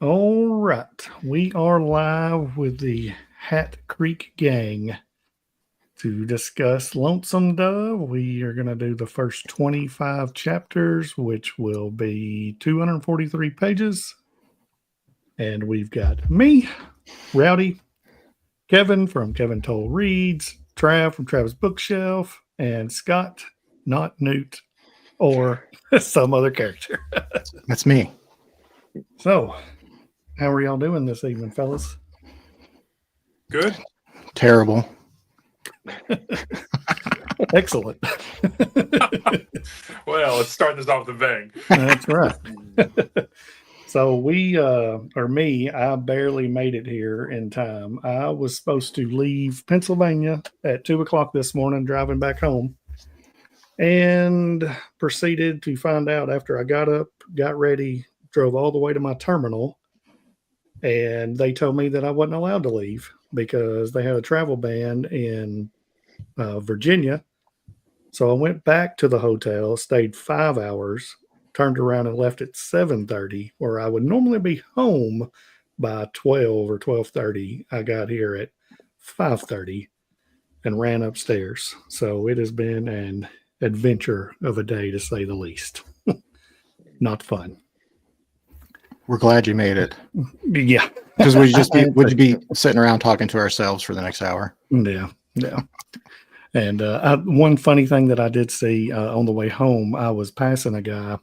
All right, we are live with the Hat Creek Gang to discuss Lonesome Dove. We are going to do the first 25 chapters, which will be 243 pages. And we've got me, Rowdy, Kevin from Kevin Toll Reads, Trav from Travis Bookshelf, and Scott, not Newt, or some other character. That's me. So, how are y'all doing this evening, fellas? Good. Terrible. Excellent. Well, let's start this off with a bang. That's right. So I barely made it here in time. I was supposed to leave Pennsylvania at 2 o'clock this morning, driving back home, and proceeded to find out after I got up, got ready, drove all the way to my terminal, and they told me that I wasn't allowed to leave because they had a travel ban in Virginia. So I went back to the hotel, stayed 5 hours, turned around and left at 7:30, where I would normally be home by 12 or 12:30. I got here at 5:30 and ran upstairs. So it has been an adventure of a day, to say the least. Not fun. We're glad you made it. Yeah. Because would you be sitting around talking to ourselves for the next hour? Yeah. And one funny thing that I did see on the way home, I was passing a guy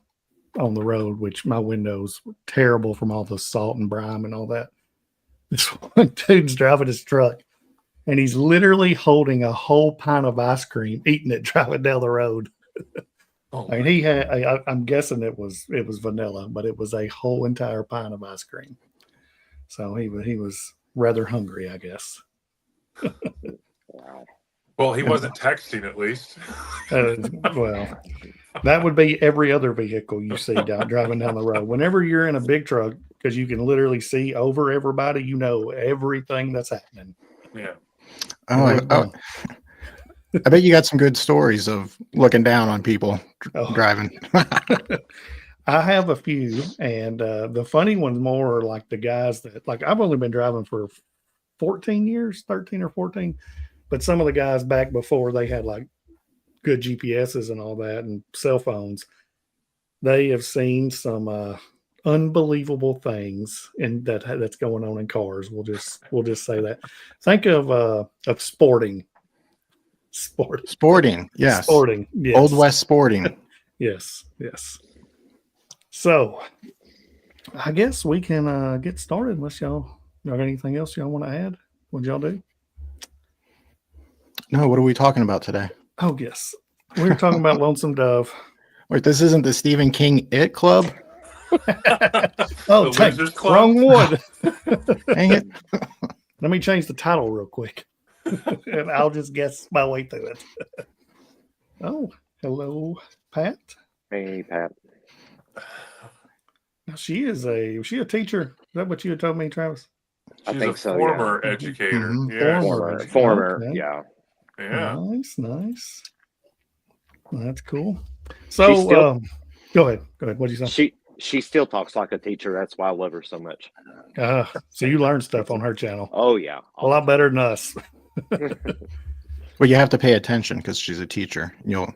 on the road, which my windows were terrible from all the salt and brine and all that. This one dude's driving his truck, and he's literally holding a whole pint of ice cream, eating it, driving down the road. Oh, I mean, he had. I'm guessing it was vanilla, but it was a whole entire pint of ice cream. So he was rather hungry, I guess. Wow. well, he wasn't texting at least. Well, that would be every other vehicle you see driving down the road. Whenever you're in a big truck, because you can literally see over everybody, you know everything that's happening. Yeah. I bet you got some good stories of looking down on people driving. I have a few, and the funny ones more are like the guys that, like, I've only been driving for 14 years, 13 or 14, but some of the guys back before they had like good GPSs and all that and cell phones, they have seen some unbelievable things that's going on in cars. We'll just say that. Think of sporting. Sporting, yes. Sporting, yes. Old West sporting. Yes. So, I guess we can get started unless y'all got anything else y'all want to add. What y'all do? No, what are we talking about today? Oh, yes. We're talking about Lonesome Dove. Wait, this isn't the Stephen King It Club? Oh, The Losers Club? wrong one. Dang it. Let me change the title real quick. And I'll just guess my way through it. Oh, hello, Pat. Hey, Pat. Now, was she a teacher? Is that what you had told me, Travis? I She's think a so, former yeah. educator. Mhm. Yeah. Former, Okay. yeah. Yeah. Nice. Well, that's cool. So, go ahead. What did you say? She still talks like a teacher. That's why I love her so much. So you learn stuff on her channel. Oh, yeah. A lot better than us. Well, you have to pay attention because she's a teacher. Yeah.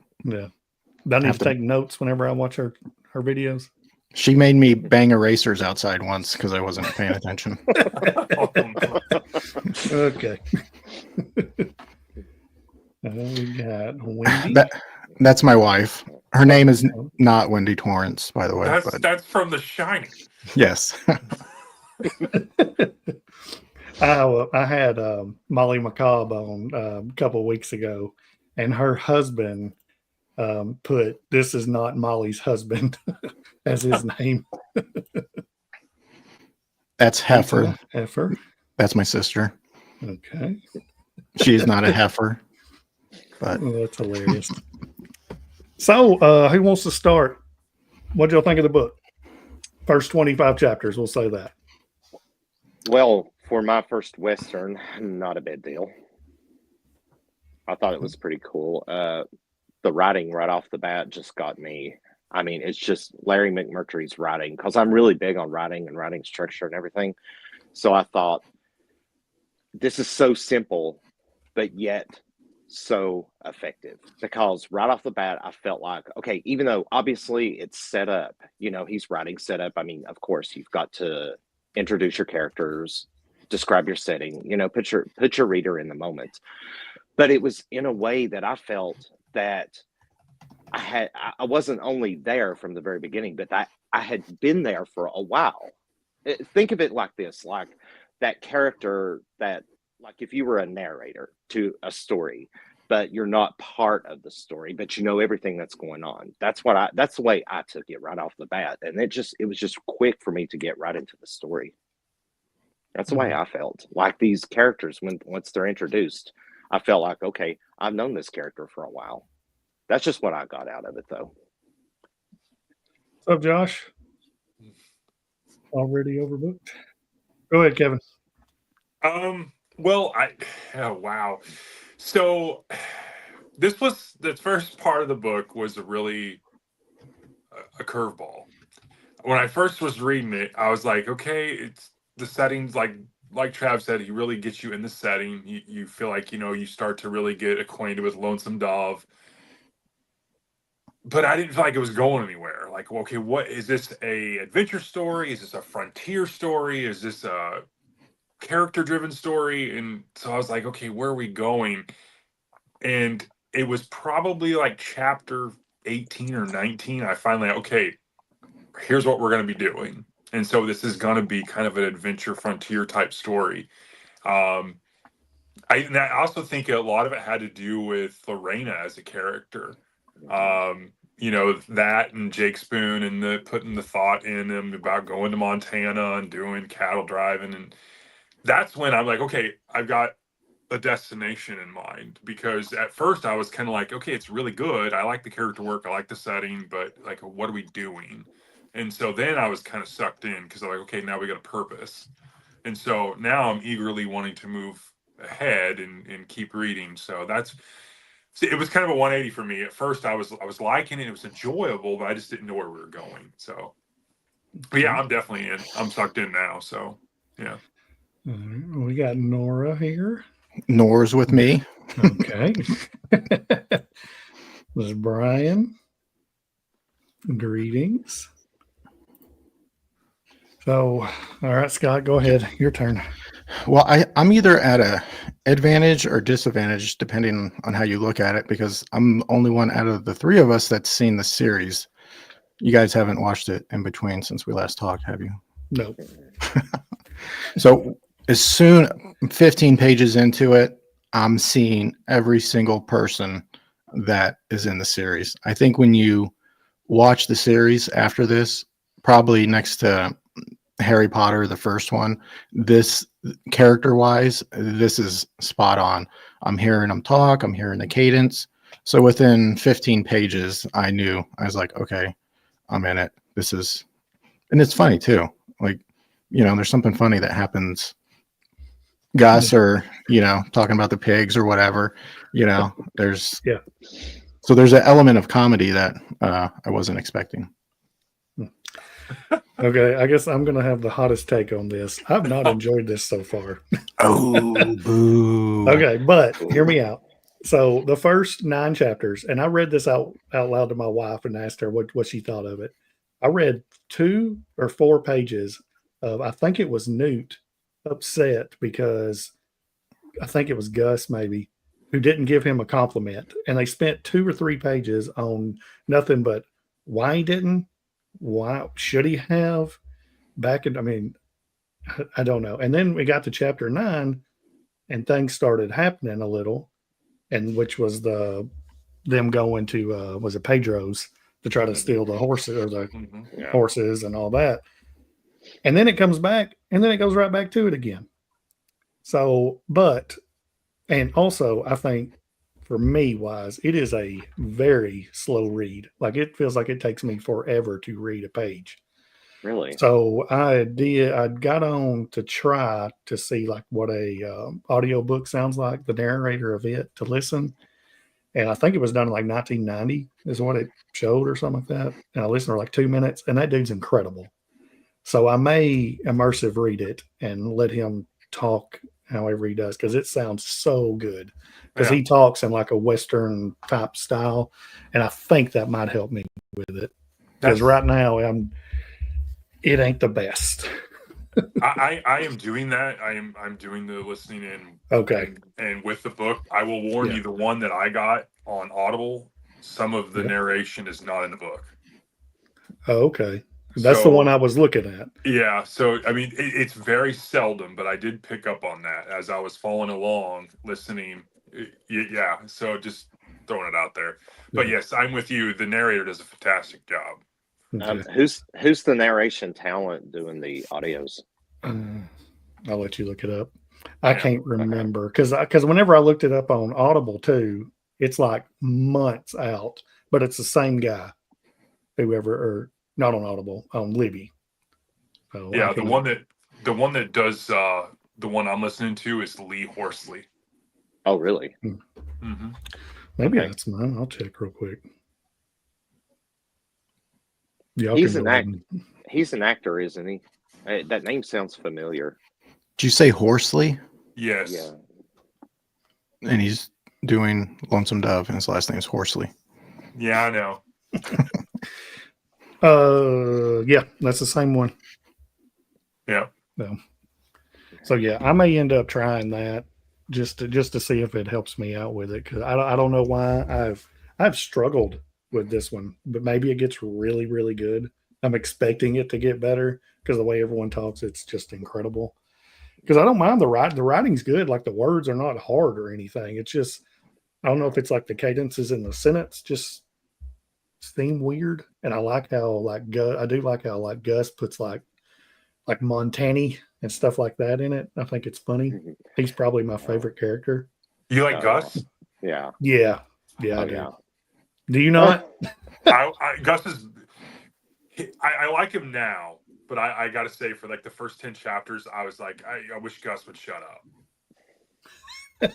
I need to take notes whenever I watch her videos. She made me bang erasers outside once because I wasn't paying attention. Okay. We got Wendy. That's my wife. Her name is not Wendy Torrance, by the way. That's from The Shining. Yes. I had Molly McCobb on a couple of weeks ago, and her husband put "This is not Molly's husband" as his name. That's Heifer. Heifer. That's my sister. Okay. She is not a heifer. But that's hilarious. So, who wants to start? What y'all think of the book? First 25 chapters, we'll say that. Well, for my first Western, not a bad deal. I thought it was pretty cool. The writing right off the bat just got me I mean, it's just Larry McMurtry's writing, because I'm really big on writing and writing structure and everything. So I thought, this is so simple, but yet so effective, because right off the bat, I felt like, okay, even though obviously it's set up, he's writing setup. I mean, of course, you've got to introduce your characters, describe your setting, put your reader in the moment. But it was in a way that I felt that I wasn't only there from the very beginning, but I had been there for a while. Think of it like this, like that character that, like if you were a narrator to a story, but you're not part of the story, but you know everything that's going on. That's the way I took it right off the bat. And it was just quick for me to get right into the story. That's the way I felt. Like these characters, once they're introduced, I felt like, okay, I've known this character for a while. That's just what I got out of it, though. What's up, Josh? Already overbooked. Go ahead, Kevin. Well, wow. So the first part of the book was a curveball. When I first was reading it, I was like, okay, it's the settings, like Trav said, he really gets you in the setting. You feel like, you start to really get acquainted with Lonesome Dove. But I didn't feel like it was going anywhere. Like, okay, what is this, a adventure story? Is this a frontier story? Is this a character-driven story? And so I was like, okay, where are we going? And it was probably like chapter 18 or 19. I finally, okay, here's what we're going to be doing. And so this is going to be kind of an adventure frontier type story. I also think a lot of it had to do with Lorena as a character. That and Jake Spoon and putting the thought in him about going to Montana and doing cattle driving. And that's when I'm like, okay, I've got a destination in mind, because at first I was kind of like, okay, it's really good. I like the character work. I like the setting, but like, what are we doing? And so then I was kind of sucked in, because I'm like, okay, now we got a purpose. And so now I'm eagerly wanting to move ahead and keep reading. So it was kind of a 180 for me. At first I was liking it. It was enjoyable, but I just didn't know where we were going. So, but yeah, I'm definitely in. I'm sucked in now. So yeah. We got Nora here. Nora's with me. Okay. This is Brian. Greetings. So, all right, Scott, go ahead. Your turn. Well, I'm either at a advantage or disadvantage, depending on how you look at it, because I'm the only one out of the three of us that's seen the series. You guys haven't watched it in between since we last talked, have you? No. So as soon 15 pages into it, I'm seeing every single person that is in the series. I think when you watch the series after this, probably next to Harry Potter, the first one, this character wise, this is spot on. I'm hearing them talk, I'm hearing the cadence. So within 15 pages, I was like, okay, I'm in it. And it's funny too. Like, there's something funny that happens. Gus or, talking about the pigs or whatever, there's, yeah. So there's an element of comedy that I wasn't expecting. Okay, I guess I'm going to have the hottest take on this. I've not enjoyed this so far. Oh, boo. Okay, but hear me out. So the first 9 chapters, and I read this out loud to my wife and asked her what she thought of it. I read 2 or 4 pages of, I think it was Newt, upset because I think it was Gus maybe, who didn't give him a compliment. And they spent 2 or 3 pages on nothing but why he didn't, why should he have, I don't know. And then we got to chapter 9 and things started happening a little, and which was them going to was it Pedro's to try to steal the horses or the horses and all that. And then it comes back and then it goes right back to it again. So, and also I think for me wise, it is a very slow read. Like it feels like it takes me forever to read a page. Really? So I got on to try to see like what a audio book sounds like, the narrator of it, to listen. And I think it was done in like 1990 is what it showed or something like that. And I listened for like 2 minutes, and that dude's incredible. So I may immersive read it and let him talk however he does, because it sounds so good. Because Yeah. he talks in like a Western type style, and I think that might help me with it. Because That's- right now it ain't the best. I am doing that. I'm doing the listening in. Okay. And with the book, I will warn Yeah. you, the one that I got on Audible, some of the Yeah. narration is not in the book. Oh, okay. That's the one I was looking at. Yeah. So I mean, it's very seldom, but I did pick up on that as I was following along, listening. Yeah. So just throwing it out there. But Yeah. yes, I'm with you. The narrator does a fantastic job. Okay. Who's the narration talent doing the audios? I'll let you look it up. I Yeah. can't remember because whenever I looked it up on Audible too, it's like months out, but it's the same guy. Whoever, or not on Audible, on Libby. So Yeah, the one that does the one I'm listening to is Lee Horsley. Oh, really? Mm-hmm. Maybe Okay. that's mine. I'll check real quick. Y'all He's can an go ahead actor. He's an actor, isn't he? That name sounds familiar. Did you say Horsley? Yes. Yeah. And he's doing Lonesome Dove, and his last name is Horsley. Yeah, I know. Yeah, that's the same one. Yeah. So yeah, I may end up trying that just to see if it helps me out with it, because I don't know why I've struggled with this one, but maybe it gets really, really good. I'm expecting it to get better because the way everyone talks, it's just incredible. Because I don't mind the writing. The writing's good. Like the words are not hard or anything. It's just, I don't know if it's like the cadences in the sentence just seem weird. And I like how like I do like how like Gus puts like Montani and stuff like that in it. I think it's funny. Mhm. He's probably my favorite character. You like Oh, Gus? Yeah. Yeah. Yeah, Oh, I do. yeah. Do you not? Gus is. I like him now, but I got to say, for like the first 10 chapters, I was like, I wish Gus would shut up.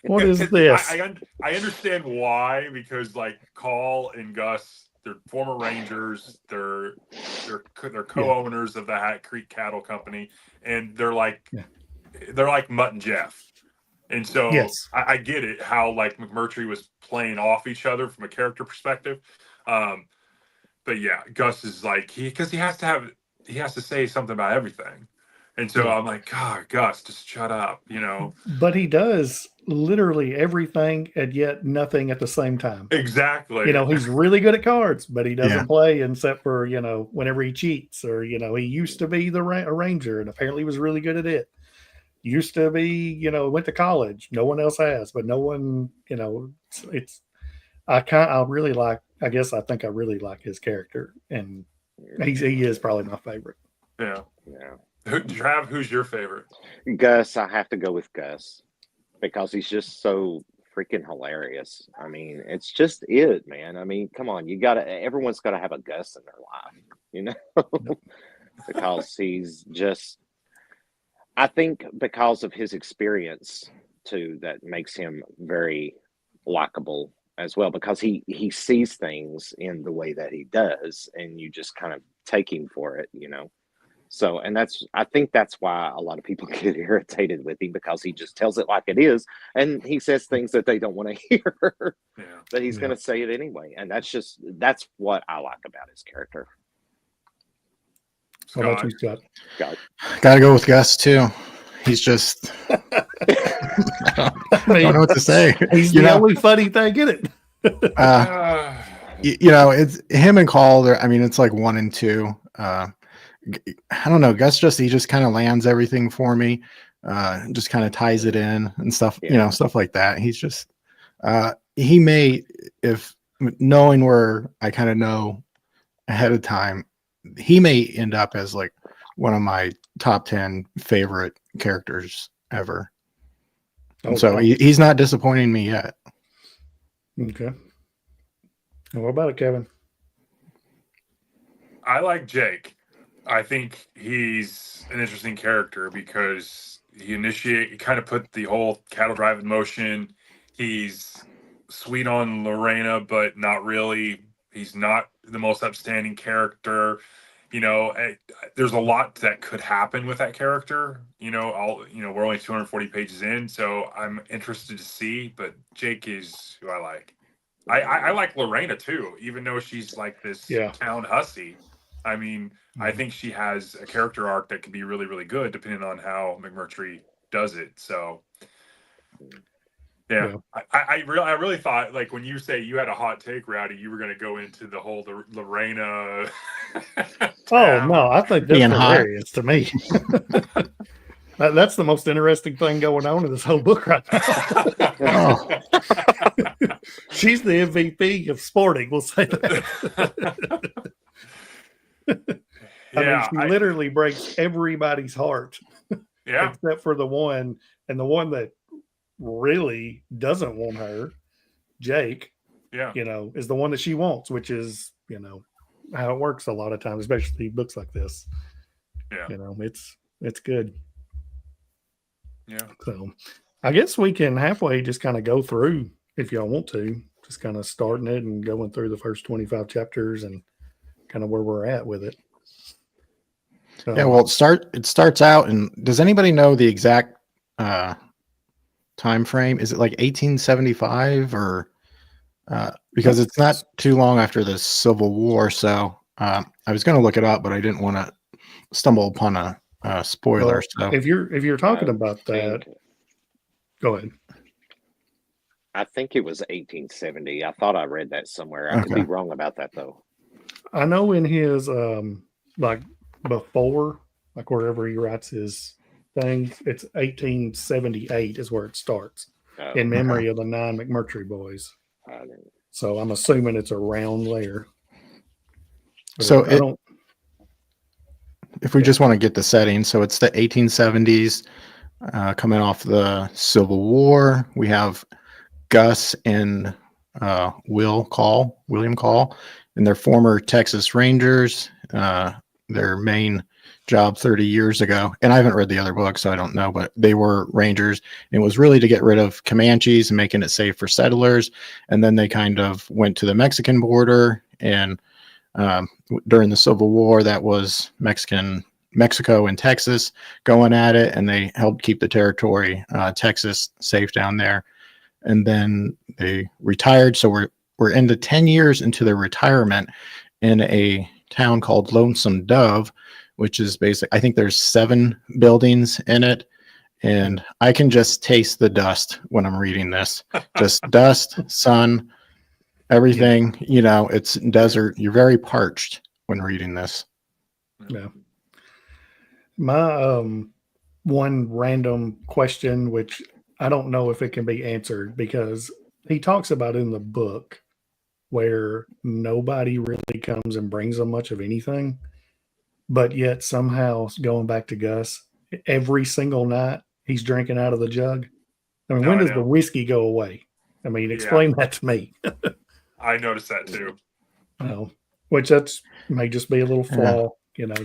What is this? I understand why, because like Call and Gus, they're former Rangers, they're co-owners of the Hat Creek Cattle Company, and they're like Mutt and Jeff. And so Yes. I get it how like McMurtry was playing off each other from a character perspective. But yeah, Gus is like because he has to say something about everything. And so I'm like, God, Gus, just shut up, you know. But he does literally everything and yet nothing at the same time. Exactly. You know, he's really good at cards, but he doesn't Yeah. play except for, you know, whenever he cheats, or, you know, he used to be a ranger and apparently was really good at it. Used to be, you know, went to college. No one else has, but no one, you know, I think I really like his character, and he is probably my favorite. Yeah. Yeah. Trav, who's your favorite? Gus, I have to go with Gus because he's just so freaking hilarious. I mean, it's just it, man. I mean, come on, everyone's got to have a Gus in their life, you know, because he's just, I think because of his experience too, that makes him very likable as well, because he sees things in the way that he does, and you just kind of take him for it, you know. So, and I think that's why a lot of people get irritated with him, because he just tells it like it is, and he says things that they don't want to hear, Yeah. but he's going to say it anyway, and that's what I like about his character. How about you, Scott? Gotta go with Gus too. He's just I don't know what to say. He's the only funny thing in it. You know, it's him and Call. I mean, it's like 1 and 2. I don't know. Gus he just kind of lands everything for me. Just kind of ties it in and stuff. Yeah. You know, stuff like that. He's just he may, if knowing where I kind of know ahead of time, he may end up as like one of my top 10 favorite characters ever. And so wow. he's not disappointing me yet. Okay. And what about it, Kevin? I like Jake. I think he's an interesting character because he kind of put the whole cattle drive in motion. he's sweet on Lorena, but not really. He's not the most upstanding character. There's a lot that could happen with that character. We're only 240 pages in, so I'm interested to see. But Jake is who I like. I like Lorena too, even though she's like this town hussy. I mean, I think she has a character arc that could be really, really good, depending on how McMurtry does it. So, yeah. I really thought, like, when you say you had a hot take, Rowdy, you were going to go into the whole Lorena. Oh no, I think that's Being hot. hilarious to me. That's the most interesting thing going on in this whole book right now. She's the MVP of sporting, we'll say that. I mean, she literally breaks everybody's heart. Yeah. Except for the one, and the one that really doesn't want her, Jake, is the one that she wants, which is, how it works a lot of times, especially books like this. Yeah. It's good. Yeah. So I guess we can halfway just kind of go through, if y'all want to, just kind of starting it and going through the first 25 chapters and kind of where we're at with it. Yeah, well, it starts out, and does anybody know the exact time frame? Is it like 1875 or because it's not too long after the Civil War? So I was going to look it up, but I didn't want to stumble upon a spoiler. Well, so if you're talking about that, go ahead. I think it was 1870. I thought I read that somewhere. I could be wrong about that though. I know in his like before, like wherever he writes his thing, it's 1878 is where it starts in memory of the 9 McMurtry boys. So I'm assuming it's around there. But so if we just want to get the setting, so it's the 1870s, coming off the Civil War. We have Gus and William Call, and they're former Texas Rangers. Their main job 30 years ago, and I haven't read the other book, so I don't know, but they were Rangers, and it was really to get rid of Comanches and making it safe for settlers. And then they kind of went to the Mexican border, and during the Civil War, that was Mexico and Texas going at it, and they helped keep the territory, Texas, safe down there. And then they retired, so we're into 10 years into their retirement in a town called Lonesome Dove, which is I think there's 7 buildings in it, and I can just taste the dust when I'm reading this. Just dust, sun, everything. It's desert. You're very parched when reading this. Yeah. My one random question, which I don't know if it can be answered, because he talks about in the book where nobody really comes and brings them much of anything, but yet somehow, going back to Gus, every single night he's drinking out of the jug. I mean, when does the whiskey go away? I mean, explain that to me. I noticed that too. Which may just be a little flaw,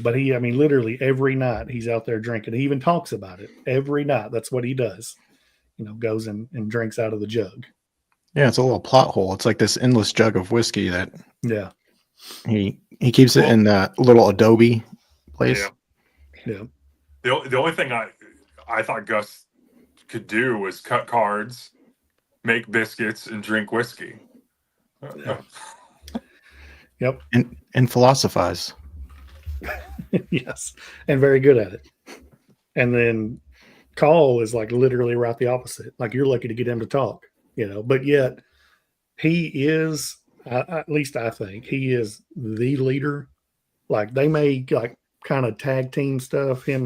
but literally every night he's out there drinking. He even talks about it every night. That's what he does, goes and drinks out of the jug. Yeah, it's a little plot hole. It's like this endless jug of whiskey that he keeps it in that little adobe place. Yeah. The only thing I thought Gus could do was cut cards, make biscuits, and drink whiskey. Yep. And philosophize. Yes. And very good at it. And then Call is like literally right the opposite. Like, you're lucky to get him to talk, but yet he is, at least I think, he is the leader. Like, they may like kind of tag team stuff, him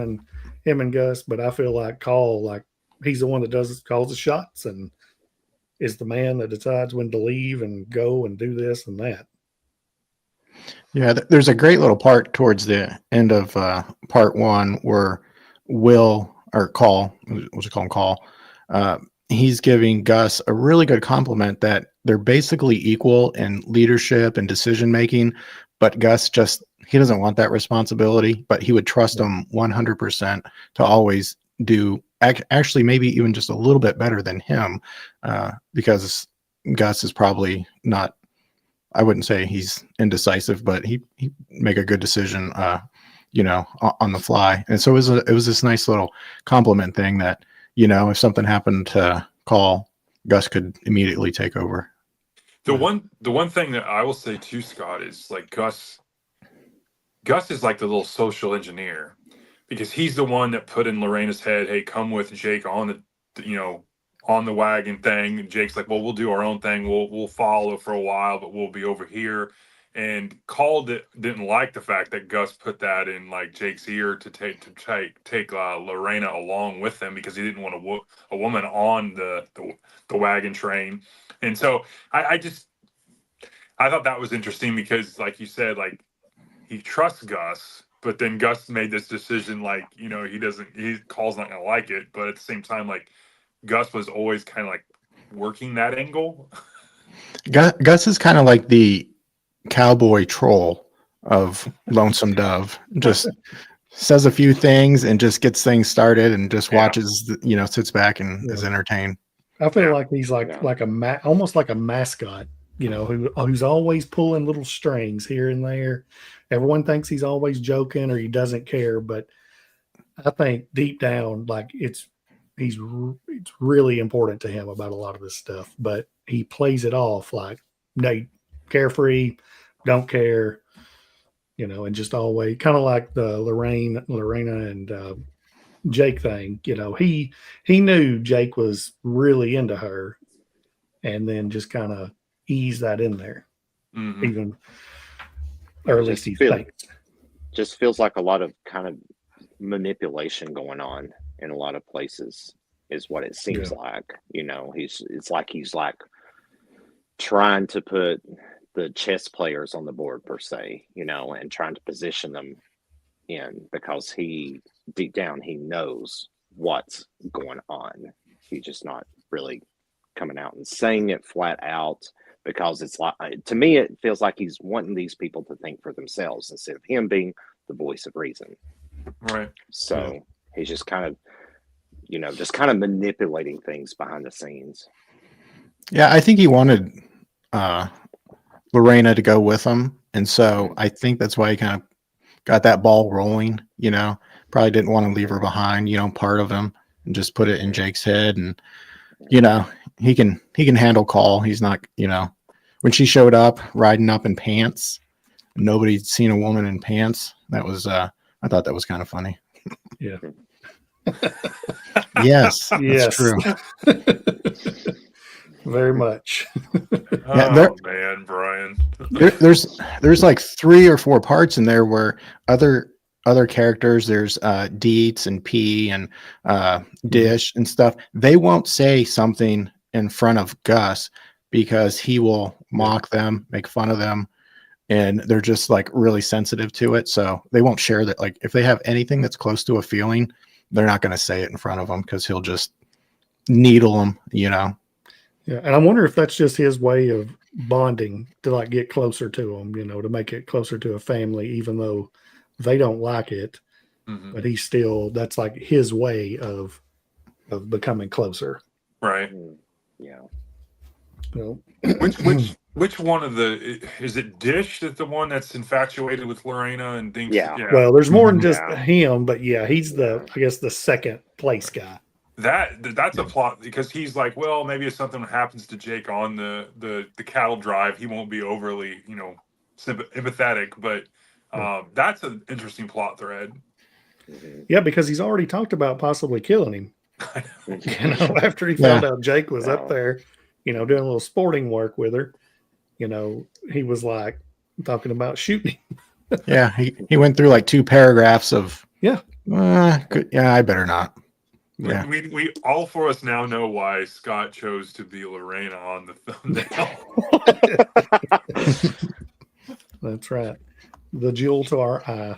and Gus, but I feel like Call, like, he's the one that calls the shots and is the man that decides when to leave and go and do this and that. Yeah, there's a great little part towards the end of part 1 where Call, we'll call him Call, he's giving Gus a really good compliment that they're basically equal in leadership and decision making, but Gus he doesn't want that responsibility, but he would trust him 100% to always do actually maybe even just a little bit better than him, because Gus is probably not. I wouldn't say he's indecisive, but he make a good decision, on the fly. And so it was this nice little compliment thing that, if something happened to Call, Gus could immediately take over. The one thing that I will say too, Scott, is like Gus is like the little social engineer, because he's the one that put in Lorena's head, hey, come with Jake on on the wagon thing. And Jake's like, well, we'll do our own thing. We'll follow for a while, but we'll be over here. And Call didn't like the fact that Gus put that in like Jake's ear to take Lorena along with them, because he didn't want a woman on the wagon train. And so I thought that was interesting, because like you said, like he trusts Gus, but then Gus made this decision, like, Call's not gonna like it, but at the same time, like Gus was always kind of like working that angle. Gus is kind of like the cowboy troll of Lonesome Dove. Just says a few things and just gets things started and just watches, sits back and is entertained. I feel like he's like almost like a mascot, who's always pulling little strings here and there. Everyone thinks he's always joking or he doesn't care, but I think deep down, like it's really important to him about a lot of this stuff, but he plays it off like carefree, don't care, and just always kind of like the Lorena and Jake thing. He knew Jake was really into her, and then just kind of ease that in there, even, or at least he thinks. Just feels like a lot of kind of manipulation going on in a lot of places, is what it seems like. It's like he's like trying to put the chess players on the board per se, and trying to position them in, because he deep down he knows what's going on. He's just not really coming out and saying it flat out, because it's like, to me it feels like he's wanting these people to think for themselves instead of him being the voice of reason. Right. So he's just kind of manipulating things behind the scenes. Yeah, I think he wanted Lorena to go with him, and so I think that's why he kind of got that ball rolling. Probably didn't want to leave her behind, part of him, and just put it in Jake's head. And he can handle Call. He's not, when she showed up riding up in pants, nobody'd seen a woman in pants. That was I thought that was kind of funny. Yeah. Yes, that's true. Very much. Man, Brian. There's like 3 or 4 parts in there where other characters, there's Dietz and P and Dish and stuff, they won't say something in front of Gus because he will mock them, make fun of them, and they're just like really sensitive to it. So they won't share that. Like if they have anything that's close to a feeling, they're not going to say it in front of him because he'll just needle them, Yeah, and I wonder if that's just his way of bonding to like get closer to them, to make it closer to a family, even though they don't like it. But he's still, that's like his way of becoming closer. Right. Yeah. Which one of is it Dish that's the one that's infatuated with Lorena and thinks? Yeah. Well, there's more than just him, but he's I guess the second place guy. That's a plot, because he's like, well, maybe if something happens to Jake on the cattle drive, he won't be overly, sympathetic, but that's an interesting plot thread. Yeah, because he's already talked about possibly killing him. After he found out Jake was up there, doing a little sporting work with her, he was like talking about shooting him. Yeah, he went through like 2 paragraphs of I better not. Yeah, we all 4 of us now know why Scott chose to be Lorena on the thumbnail. That's right. The jewel to our eye.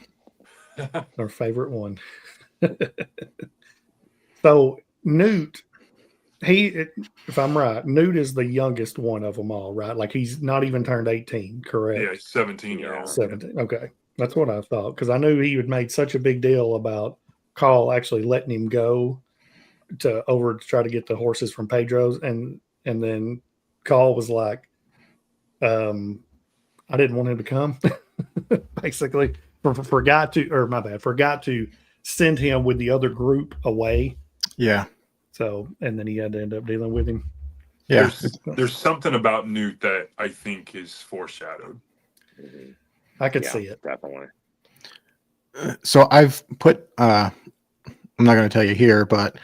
Our favorite one. So Newt, if I'm right, Newt is the youngest one of them all, right? Like he's not even turned 18, correct? Yeah, 17 year old. 17. Okay. That's what I thought, because I knew he had made such a big deal about Carl actually letting him go to try to get the horses from Pedro's, and then Carl was like, I didn't want him to come, basically. Forgot to send him with the other group away. Yeah. So, and then he had to end up dealing with him. Yeah. There's something about Newt that I think is foreshadowed. I could see it. Definitely. So I've put, I'm not going to tell you here, but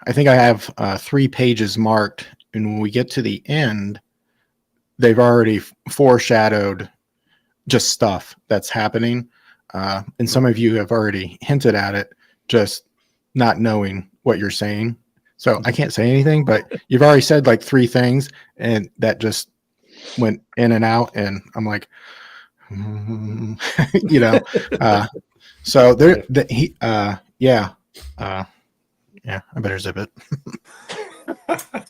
I think I have 3 pages marked. And when we get to the end, they've already foreshadowed just stuff that's happening. And some of you have already hinted at it, just not knowing what you're saying. So I can't say anything, but you've already said like 3 things, and that just went in and out. And I'm like, you know, so there, yeah, I better zip it.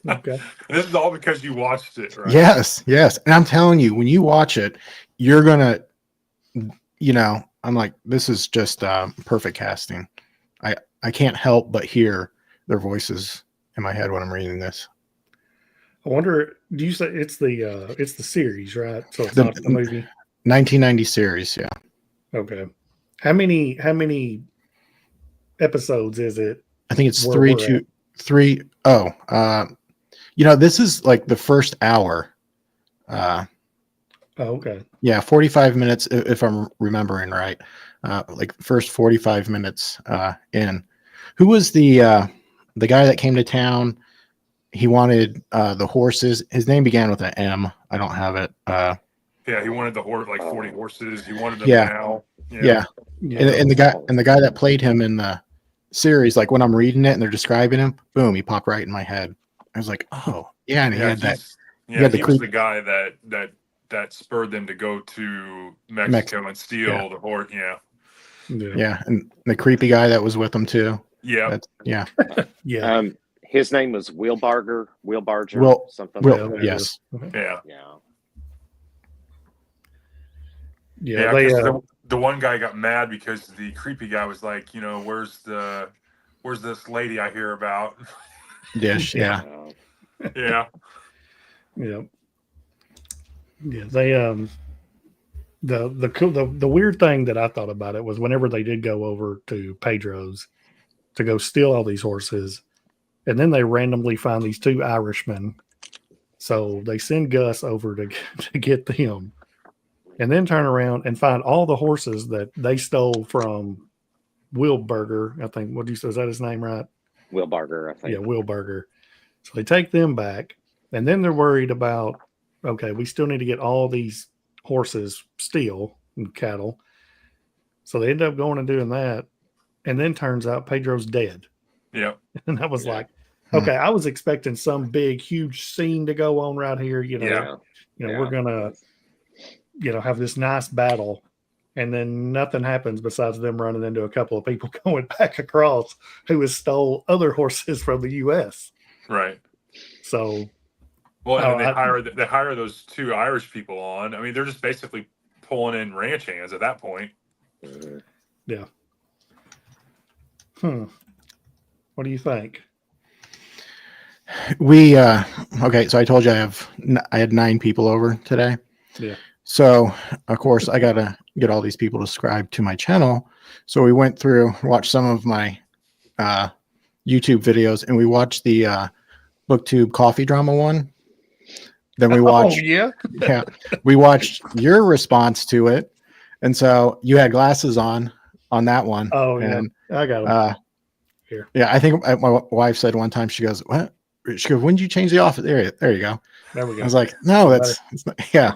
Okay. This is all because you watched it, right? Yes. And I'm telling you, when you watch it, you're gonna, you know, I'm like, this is just perfect casting. I can't help but hear their voices in my head when I'm reading this. I wonder, do you say it's the series, right? So it's not the movie. 1990 series, yeah. Okay. How many episodes is it? I think it's Where 3 we're to 3. Oh, you know, this is like the first hour. Oh, okay. Yeah, 45 minutes if I'm remembering right. Like first 45 minutes in. Who was the guy that came to town? He wanted the horses. His name began with an M. I don't have it. Yeah, he wanted the horse, like 40 horses. He wanted them Yeah. now. Yeah. And the guy that played him in the series, like when I'm reading it and they're describing him, boom, he popped right in my head. I was like, oh, yeah, and he had that. Yeah, he was the guy that spurred them to go to Mexico and steal the horse. Yeah. Yeah, and the creepy guy that was with him too. Yeah. Yeah. Yeah. His name was Wheelbarger, something like that. Yes. Yeah. Yeah. Yeah, the one guy got mad because the creepy guy was like, you know, where's this lady I hear about? Dish, yeah. Yeah. Yeah. Yeah. They the weird thing that I thought about it was whenever they did go over to Pedro's to go steal all these horses, and then they randomly find these 2 Irishmen. So they send Gus over to get them, and then turn around and find all the horses that they stole from Wilberger. I think, what do you say? Is that his name, right? Wheelbarger, I think. Yeah, Wilberger. So they take them back, and then they're worried about, okay, we still need to get all these horses, steel and cattle. So they end up going and doing that, and then turns out Pedro's dead. Yeah. And I was like, okay, I was expecting some big, huge scene to go on right here. You know, we're gonna, have this nice battle, and then nothing happens besides them running into a couple of people going back across who has stole other horses from the U.S. Right. So, well, and they hire those 2 Irish people on. I mean, they're just basically pulling in ranch hands at that point. Yeah. What do you think? We okay, so I told you I had 9 people over today. Yeah. So of course I gotta get all these people to subscribe to my channel. So we went through, watched some of my YouTube videos, and we watched the BookTube coffee drama one. Then we watched we watched your response to it. And so you had glasses on that one. Oh, and, yeah. I got them. Here. Yeah, I think my wife said one time, she goes, "What?" She goes, "When did you change the office?" There you go. There we go. I was like, "No, it's not." Yeah.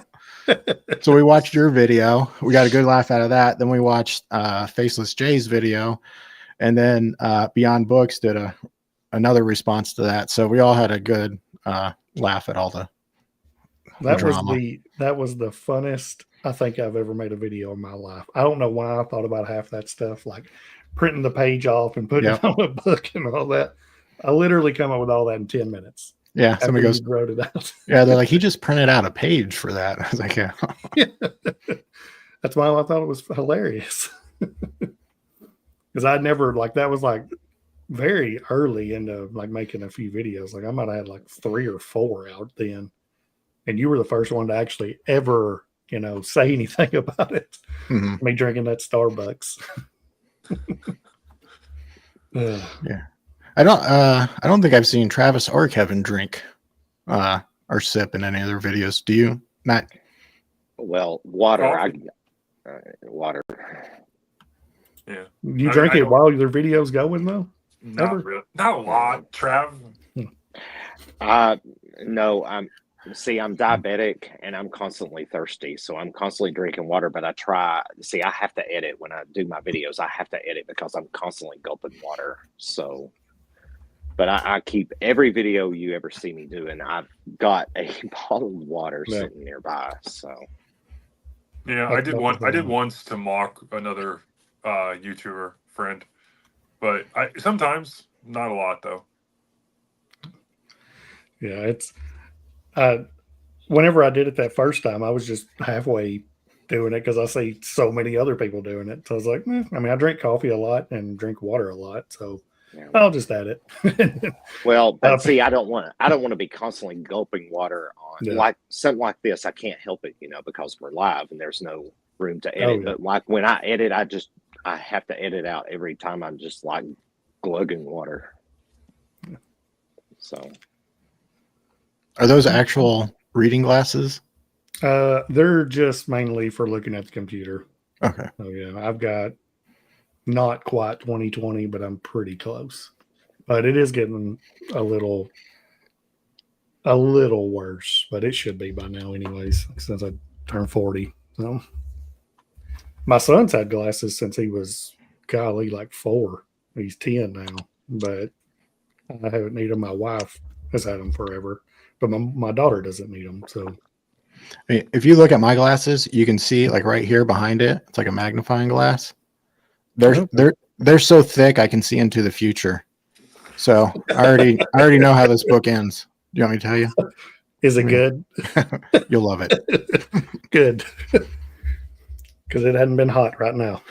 So we watched your video. We got a good laugh out of that. Then we watched Faceless Jay's video, and then Beyond Books did another response to that. So we all had a good laugh at all the drama. That was the funnest I think I've ever made a video in my life. I don't know why I thought about half that stuff, like printing the page off and putting it on a book and all that. I literally come up with all that in 10 minutes. Yeah, somebody goes, wrote it out. Yeah, they're like, he just printed out a page for that. I was like, yeah. That's why I thought it was hilarious. because I never like that was like very early into like making a few videos. Like I might have had like 3 or 4 out then, and you were the first one to actually ever, say anything about it. hmm Me drinking that Starbucks. Yeah. I don't think I've seen Travis or Kevin drink or sip in any of their videos. Do you, Matt? Well, water. Coffee. Water. Yeah. You I mean, drink I it don't. while your videos going though? Not Ever? really. Not a lot, Trav. No, I'm diabetic and I'm constantly thirsty, so I'm constantly drinking water. But I have to edit when I do my videos. I have to edit because I'm constantly gulping water. So, but I keep every video you ever see me doing. I've got a bottle of water Yeah. sitting nearby. So, Yeah, I did once to mock another YouTuber friend, but sometimes not a lot though. Yeah, it's whenever I did it that first time, I was just halfway doing it because I see so many other people doing it. So I was like, I mean, I drink coffee a lot and drink water a lot, so yeah. I'll just add it. Well, but see, I don't want to be constantly gulping water on like something like this. I can't help it, because we're live and there's no room to edit. But like when I edit, I have to edit out every time I'm just like glugging water. So, Are those actual reading glasses? They're just mainly for looking at the computer. Okay. So yeah, I've got not quite 20/20, but I'm pretty close. But it is getting a little worse, but it should be by now anyways, since I turned 40. So my son's had glasses since he was like 4. He's 10 now, but I haven't needed them. My wife has had them forever, but my daughter doesn't need them. So I mean, if you look at my glasses, you can see like right here behind it, it's like a magnifying glass. They're so thick I can see into the future. So I already know how this book ends. Do you want me to tell you? Is it good? You'll love it. Good. Because it hadn't been hot right now.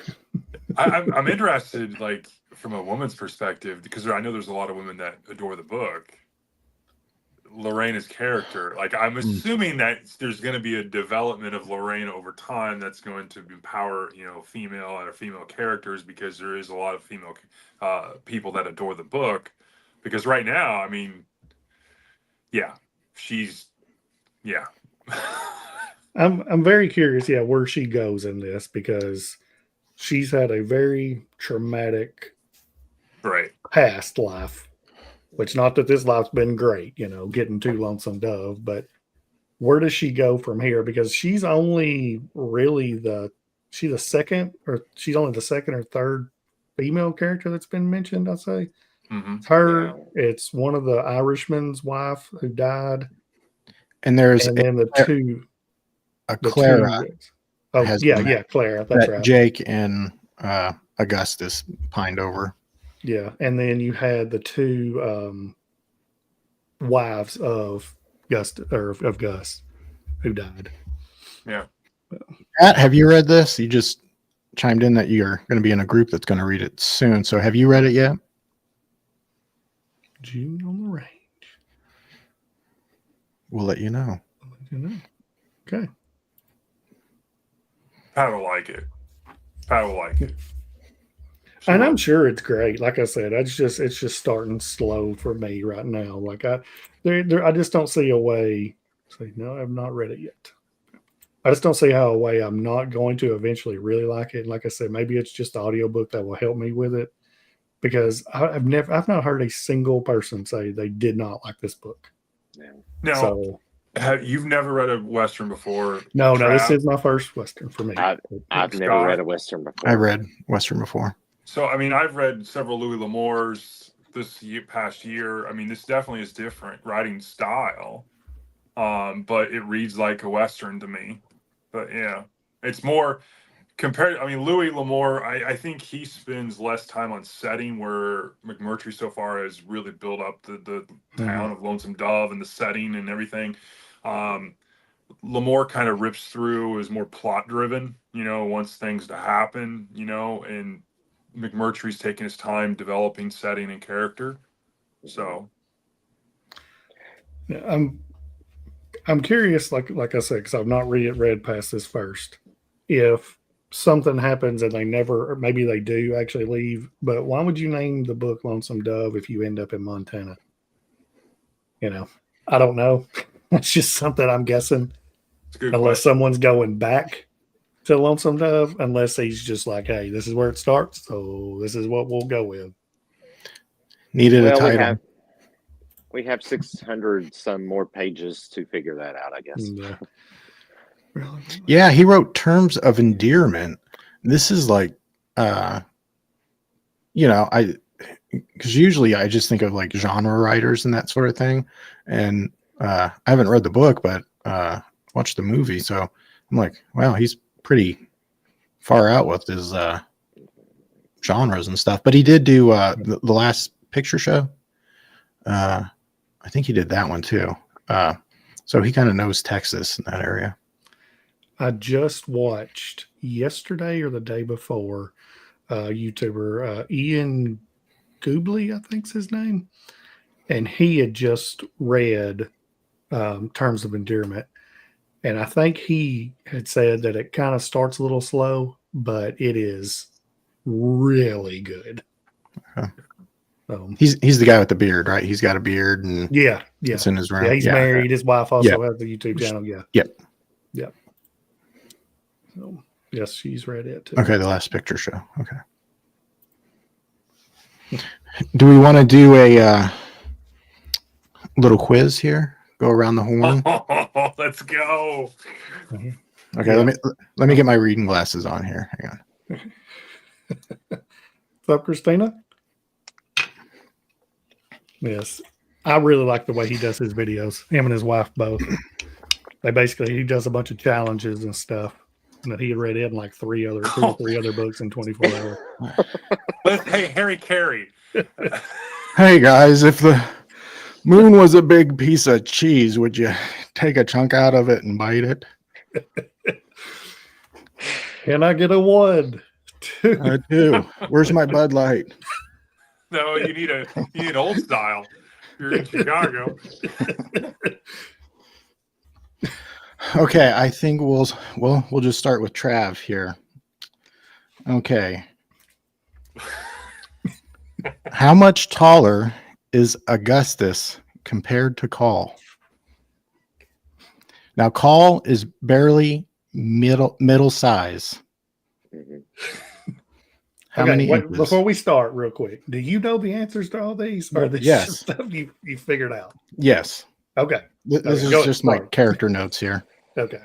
I'm interested, like from a woman's perspective, because I know there's a lot of women that adore the book. Lorena's character, like I'm assuming that there's going to be a development of Lorena over time that's going to empower, female characters, because there is a lot of female people that adore the book. Because right now, I mean, I'm very curious, where she goes in this, because she's had a very traumatic past life. Which, not that this life's been great, getting to Lonesome Dove, but where does she go from here? Because she's only really she's only the second or third female character that's been mentioned, I'd say. Mm-hmm. It's her. Yeah. It's one of the Irishman's wife who died. And then the Clara. Clara. That's right. Jake and Augustus pined over. Yeah, and then you had the 2 wives of Gus who died. Yeah. Matt, have you read this? You just chimed in that you're going to be in a group that's going to read it soon. So have you read it yet? June on the Range. We'll let you know. Okay. Pat will like it. And I'm sure it's great. Like I said, it's just starting slow for me right now. Like I just don't see a way. Say no, I've not read it yet. I just don't see how a way I'm not going to eventually really like it. And like I said, maybe it's just the audiobook that will help me with it, because I've not heard a single person say they did not like this book. Yeah. Now, you've never read a Western before? No, this is my first Western for me. I've never read a Western before. I read Western before. So, I mean, I've read several Louis L'Amour's past year. I mean, this definitely is different writing style, but it reads like a Western to me. But yeah, it's more compared. I mean, Louis L'Amour, I think he spends less time on setting, where McMurtry so far has really built up the town of Lonesome Dove and the setting and everything. L'Amour kind of rips through, is more plot driven, wants things to happen, and McMurtry's taking his time developing setting and character. So Yeah, I'm curious, like I said, because I've not read past this first. If something happens and they never, or maybe they do actually leave, but why would you name the book Lonesome Dove if you end up in Montana? You know, I don't know. It's just something I'm guessing. it's a good Unless question. someone's going back to Lonesome Dove, unless he's just like, hey, this is where it starts, so this is what we'll go with. Needed a Well, title. we have 600 some more pages to figure that out, I guess. Really? Yeah, he wrote Terms of Endearment. This is like, because usually I just think of like genre writers and that sort of thing. And I haven't read the book, but watched the movie. So I'm like, wow, he's pretty far out with his genres and stuff. But he did do the last picture show. I think he did that one too. So he kind of knows Texas in that area. I just watched yesterday or the day before YouTuber Ian Goobley, I think's his name, and he had just read Terms of Endearment, and I think he had said that it kind of starts a little slow, but it is really good. Okay. He's the guy with the beard, right? He's got a beard and yeah, it's in his room. yeah. He's married. His wife also has the YouTube channel. Yeah, Yep. So yes, she's read it too. Okay, the last picture show. Okay. Do we want to do a little quiz here? Go around the horn. Oh, let's go. Okay, Yeah. let me get my reading glasses on here. Hang on. What's up, Christina? Yes, I really like the way he does his videos. Him and his wife both. He does a bunch of challenges and stuff that he had read in like two or three other books in 24 hours. Hey, Harry Carey. Hey guys, if the moon was a big piece of cheese, would you take a chunk out of it and bite it? Can I get a 1, 2? I do. Where's my Bud Light? No, you need old style. You're in Chicago. Okay, I think we'll just start with Trav here. Okay. How much taller is Augustus compared to Call? Now, Call is barely middle size. Mhm. How Okay, many inches? before we start, real quick, do you know the answers to all these, or this Yes. just stuff you figured out? Yes. Okay, This Okay, is go ahead, just my start. character notes here. okay.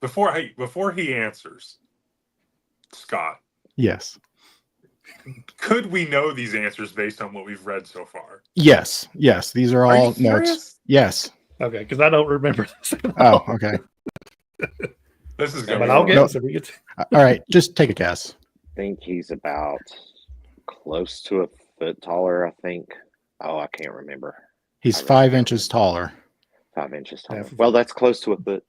Before he answers, Scott, Yes. could we know these answers based on what we've read so far? Yes. Yes. These are Are all you serious? notes. Yes. Okay, because I don't remember this at Oh, all. okay. This is But gonna be I'll fun. guess if we get. All right. Just take a guess. I think he's about close to a foot taller, I think. Oh, I can't remember. He's I really 5 can't inches taller. 5 inches taller. Yeah. Well, that's close to a foot.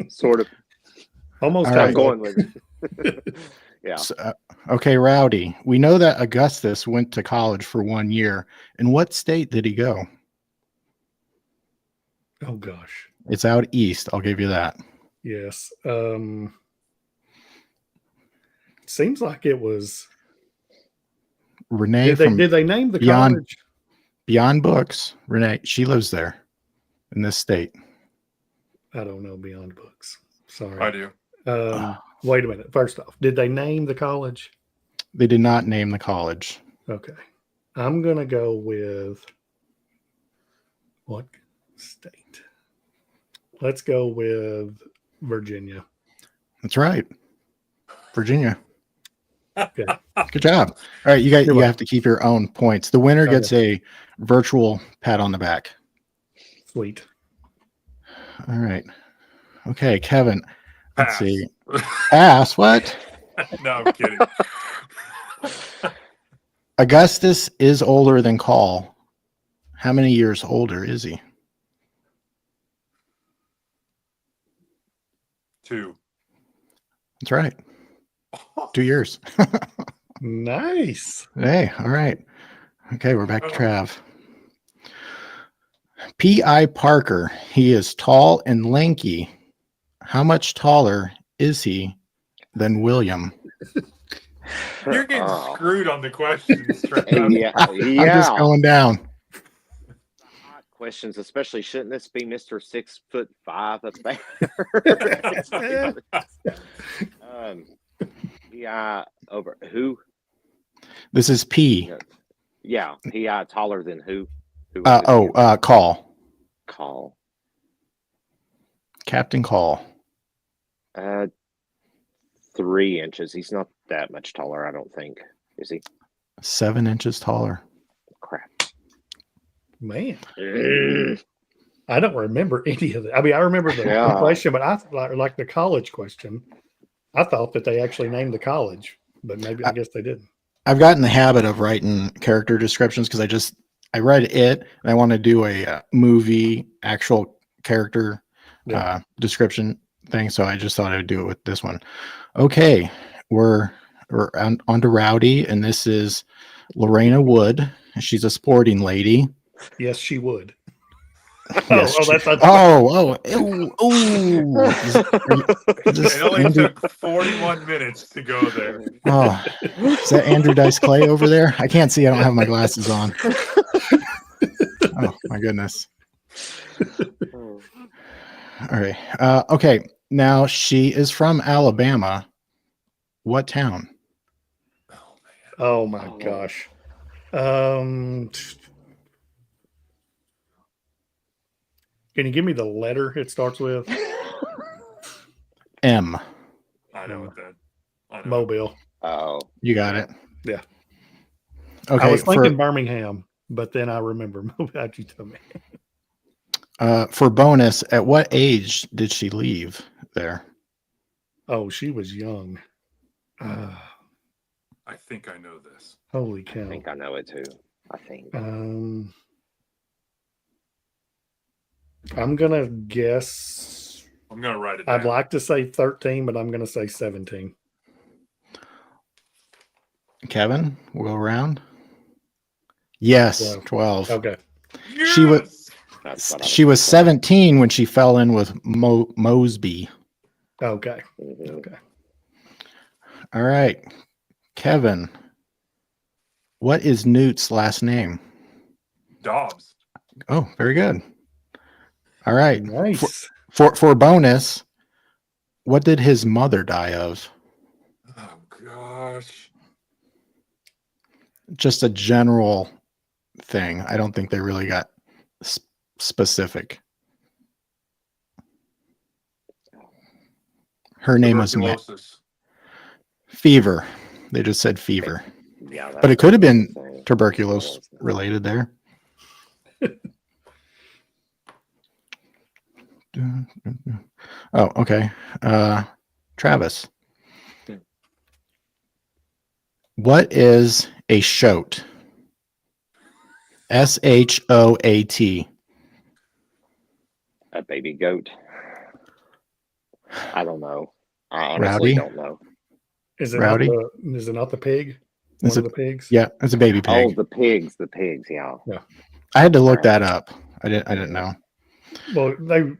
Sort of. Almost. All I'm right. going with it. Yeah. So, okay, Rowdy. We know that Augustus went to college for 1 year. In what state did he go? Oh gosh. It's out east. I'll give you that. Yes. Seems like it was. Renee Did they name the college? Beyond Books. Renee, she lives there in this state. I don't know Beyond Books. Sorry. I do. Wait a minute. First off, did they name the college? They did not name the college. Okay. I'm going to go with what state? Let's go with Virginia. That's right. Virginia. Okay. Good job. All right, you guys, You're you welcome. have to keep your own points. The winner gets a virtual pat on the back. Sweet. All right. Okay, Kevin. Let's Pass. see. Pass. What? No, I'm kidding. Augustus is older than Call. How many years older is he? 2. That's right. 2 years. Nice. Hey, all right. Okay, we're back to Oh. Trav. P.I. Parker. He is tall and lanky. How much taller is he than William? You're getting Oh. screwed on the questions, Trav. Yeah, I'm just yeah. going down. Hot questions, especially shouldn't this be Mr. 6'5"? That's bad. PI over who? This is P. Yeah, PI taller than who? Call. Call. Captain Call. 3 inches. He's not that much taller, I don't think. Is he? 7 inches taller. Crap. Man, I don't remember any of that. I mean, I remember the Yeah. question, but I like the college question. I thought that they actually named the college, but maybe I guess they didn't. I've gotten the habit of writing character descriptions because I read it and I want to do a movie actual character description thing. So I just thought I would do it with this one. Okay, we're on to Rowdy, and this is Lorena Wood. She's a sporting lady. Yes, she would. Yes, that's it only took 41 minutes to go there. Oh, is that Andrew Dice Clay over there? I can't see. I don't have my glasses on. Oh my goodness. All right. Okay. Now she is from Alabama. What town? Oh my gosh. Can you give me the letter it starts with? M. I know what that. I know. Mobile. Oh, You got it. Yeah. Okay. I was thinking Birmingham, but then I remember Mobile. You told me. For bonus, at what age did she leave there? Oh, she was young. I think I know this. Holy I cow. think I know it too. I think. I'm gonna guess. I'm gonna write it down. I'd like to say 13, but I'm gonna say 17. Kevin, we'll go around. Yes, 12. Okay. Yes! She was 17 when she fell in with Mosby. Okay. Mhm. Okay. All right. Kevin, what is Newt's last name? Dobbs. Oh, very good. All right. Nice. For bonus, what did his mother die of? Oh gosh. Just a general thing. I don't think they really got specific. Her name was Tuberculosis. Fever. They just said fever. Yeah, But it could have been thing. tuberculosis related there. Oh, okay. Travis. What is a shoat? SHOAT. A baby goat. I don't know. I honestly Rowdy? don't know. Is it Rowdy? not the pig? Is One of it- the pigs? Yeah, it's a baby Oh, pig. the pigs, yeah. I had to look that up. I didn't know. Well,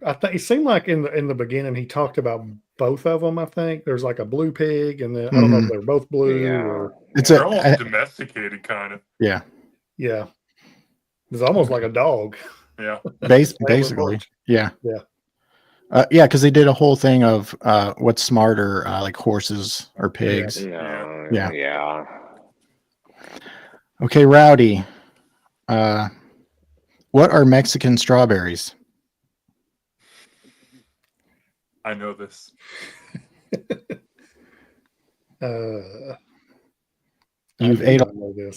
I think it seemed like in the beginning he talked about both of them. I think there's like a blue pig, and then I don't know if they're both blue Yeah. or It's They're almost domesticated, kind of. yeah. yeah. It's almost like a dog. Yeah. Basically, yeah. Yeah. Yeah, because they did a whole thing of what's smarter, like horses or pigs. No, Yeah. yeah. Okay, Rowdy. What are Mexican strawberries? I know this. You've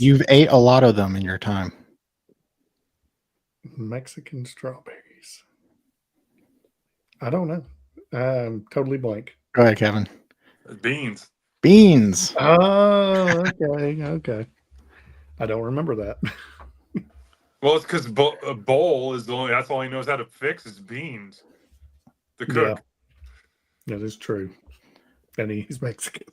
You've ate a lot of them in your time. Mexican strawberries. I don't know. Totally blank. Go ahead, Kevin. Beans. Beans. Oh, okay. I don't remember that. Well, it's because a bowl is the only. That's all he knows how to fix is beans. The cook. That is true. And he's Mexican.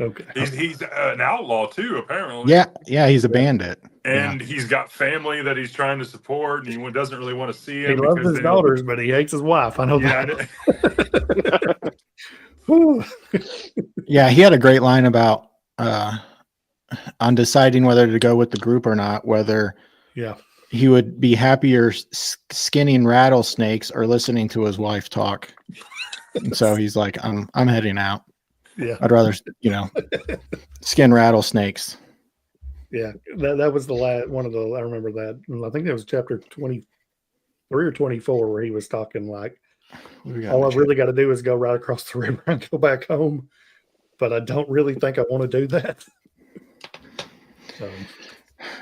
Okay. He's an outlaw too, apparently. Yeah, he's a bandit. And he's got family that he's trying to support, and he doesn't really want to see He him. loves because his daughters, but he hates his wife. I know that. Yeah, he had a great line about on deciding whether to go with the group or not, whether he would be happier skinning rattlesnakes or listening to his wife talk. And so he's like, I'm heading out. Yeah. I'd rather, skin rattlesnakes. Yeah. That was the last one of the, I remember that. I think that was chapter 23 or 24 where he was talking like, all I really got to do is go right across the river and go back home. But I don't really think I want to do that. So,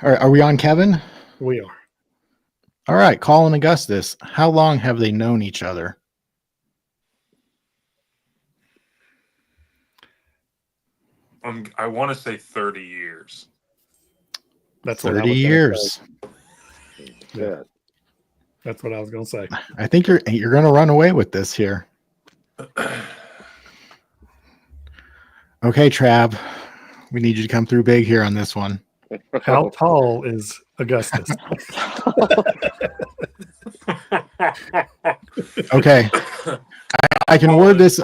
are we on Kevin? We are. All right. Colin Augustus. How long have they known each other? I want to say 30 years. That's 30 years. Yeah. That's what I was going to say. I think you're going to run away with this here. Okay, Trav. We need you to come through big here on this one. How tall is Augustus? Okay. I can word this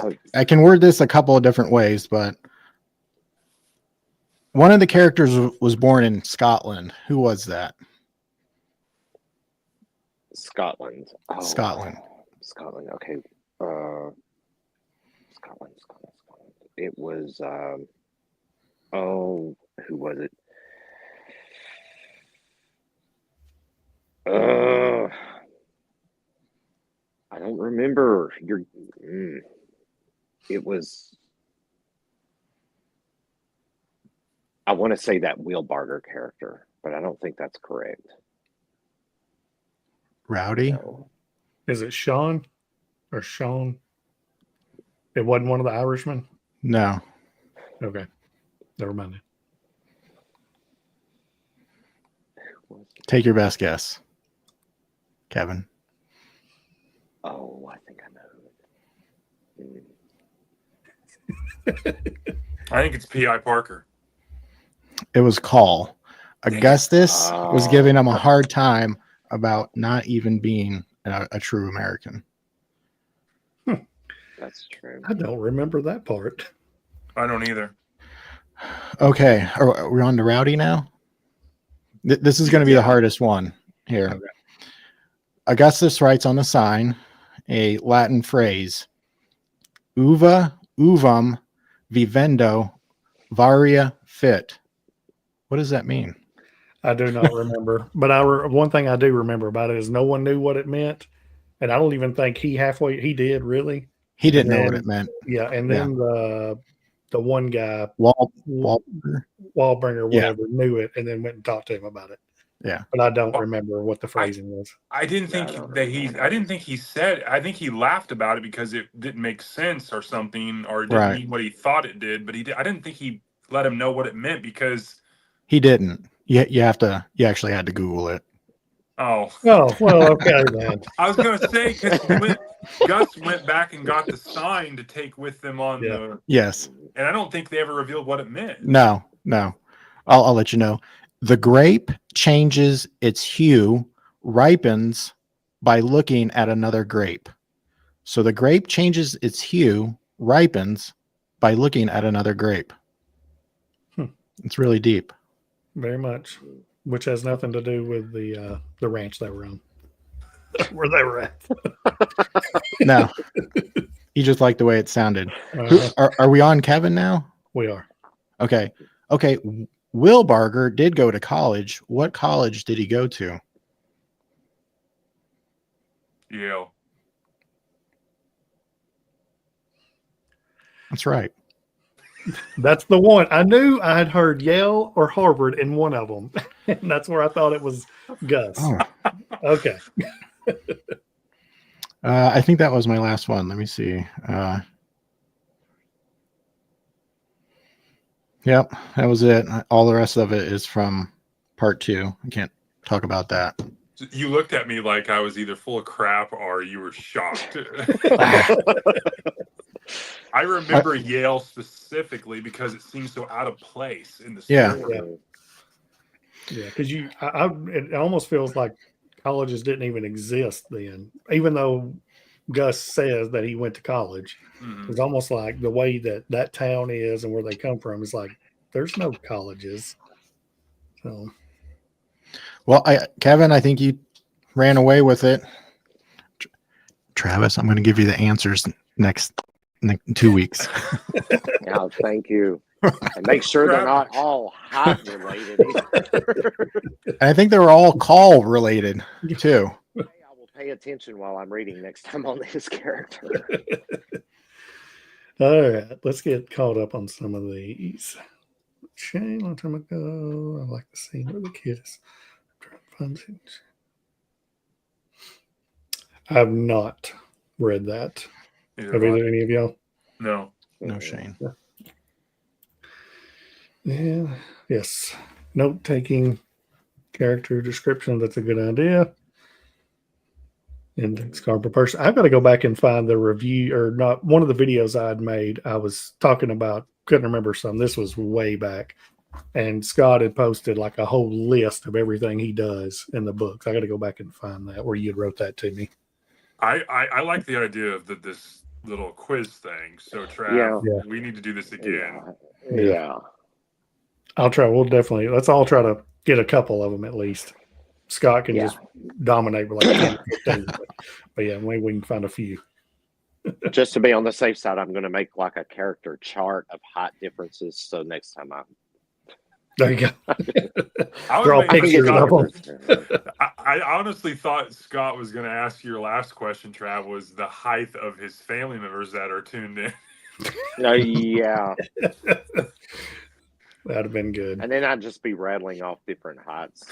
a couple of different ways, but one of the characters was born in Scotland. Who was that? Scotland. Oh, Scotland. Okay. Scotland. It was. Who was it? I don't remember. It was. I want to say that Will Barger character, but I don't think that's correct. Rowdy? No. Is it Sean or Sean? It wasn't one of the Irishmen? No. Okay. Never mind. Take your best guess, Kevin. Oh, I think I know. I think it's P.I. Parker. It was Call. Augustus was giving him a hard time about not even being a true American. That's true. I don't remember that part. I don't either. Okay. Are we on to Rowdy now? This is going to be the hardest one here. Okay. Augustus writes on the sign a Latin phrase, uva, uvum, vivendo, varia fit. What does that mean? I do not remember. But one thing I do remember about it is no one knew what it meant. And I don't even think he did really. He didn't know what it meant. Yeah. And then the one guy, Wahlbringer, whatever, knew it and then went and talked to him about it. Yeah. But I don't remember what the phrasing was. I didn't think he said, I think he laughed about it because it didn't make sense or something, or it didn't mean what he thought it did. But I didn't think he let him know what it meant because he didn't. You actually had to Google it. Oh, well, okay, man. I was going to say, because Gus went back and got the sign to take with them on the... Yes. And I don't think they ever revealed what it meant. No. I'll let you know. The grape changes its hue, ripens by looking at another grape. So the grape changes its hue, ripens by looking at another grape. It's really deep. Very much. Which has nothing to do with the ranch they were on. Where they were at. No. You just like the way it sounded. Are we on Kevin now? We are. Okay. Will Barger did go to college. What college did he go to? Yale. That's right. That's the one. I knew I had heard Yale or Harvard in one of them. And that's where I thought it was Gus. Oh. Okay. I think that was my last one. Let me see. Yep, that was it. All the rest of it is from part 2. I can't talk about that. You looked at me like I was either full of crap or you were shocked. I remember Yale specifically because it seems so out of place in the Yeah. story. Yeah, because it almost feels like colleges didn't even exist then, even though Gus says that he went to college. Mhm. It's almost like the way that town is and where they come from is like there's no colleges. So Well, Kevin, I think you ran away with it. Travis, I'm going to give you the answers next 2 weeks. Oh, thank you. And make sure they're not all hot related. And I think they were all call related too. I will pay attention while I'm reading next time on his character. all right, let's get caught up on some of these. Shane, a long time ago. I like the scene where the kid is trying to find things. I have not read that. Either Have way. either any of y'all? No. No, Shane. Yeah. Yes. Note taking, character description. That's a good idea. Index card per person. I've got to go back and find the review or not. One of the videos I'd made, I was talking about, couldn't remember some. This was way back. And Scott had posted like a whole list of everything he does in the books. I got to go back and find that where you had wrote that to me. I like the idea of this little quiz thing. So Trav, Yeah. we need to do this again. Yeah. I'll try. Let's all try to get a couple of them at least. Scott can just dominate with like 10 or 15. But yeah, maybe we can find a few. Just to be on the safe side, I'm going to make like a character chart of height differences. So next time There you go. I They're all was waiting for pictures Scott- of them. I honestly thought Scott was going to ask your last question, Trav, was the height of his family members that are tuned in. No, yeah. That'd have been good. And then I'd just be rattling off different heights.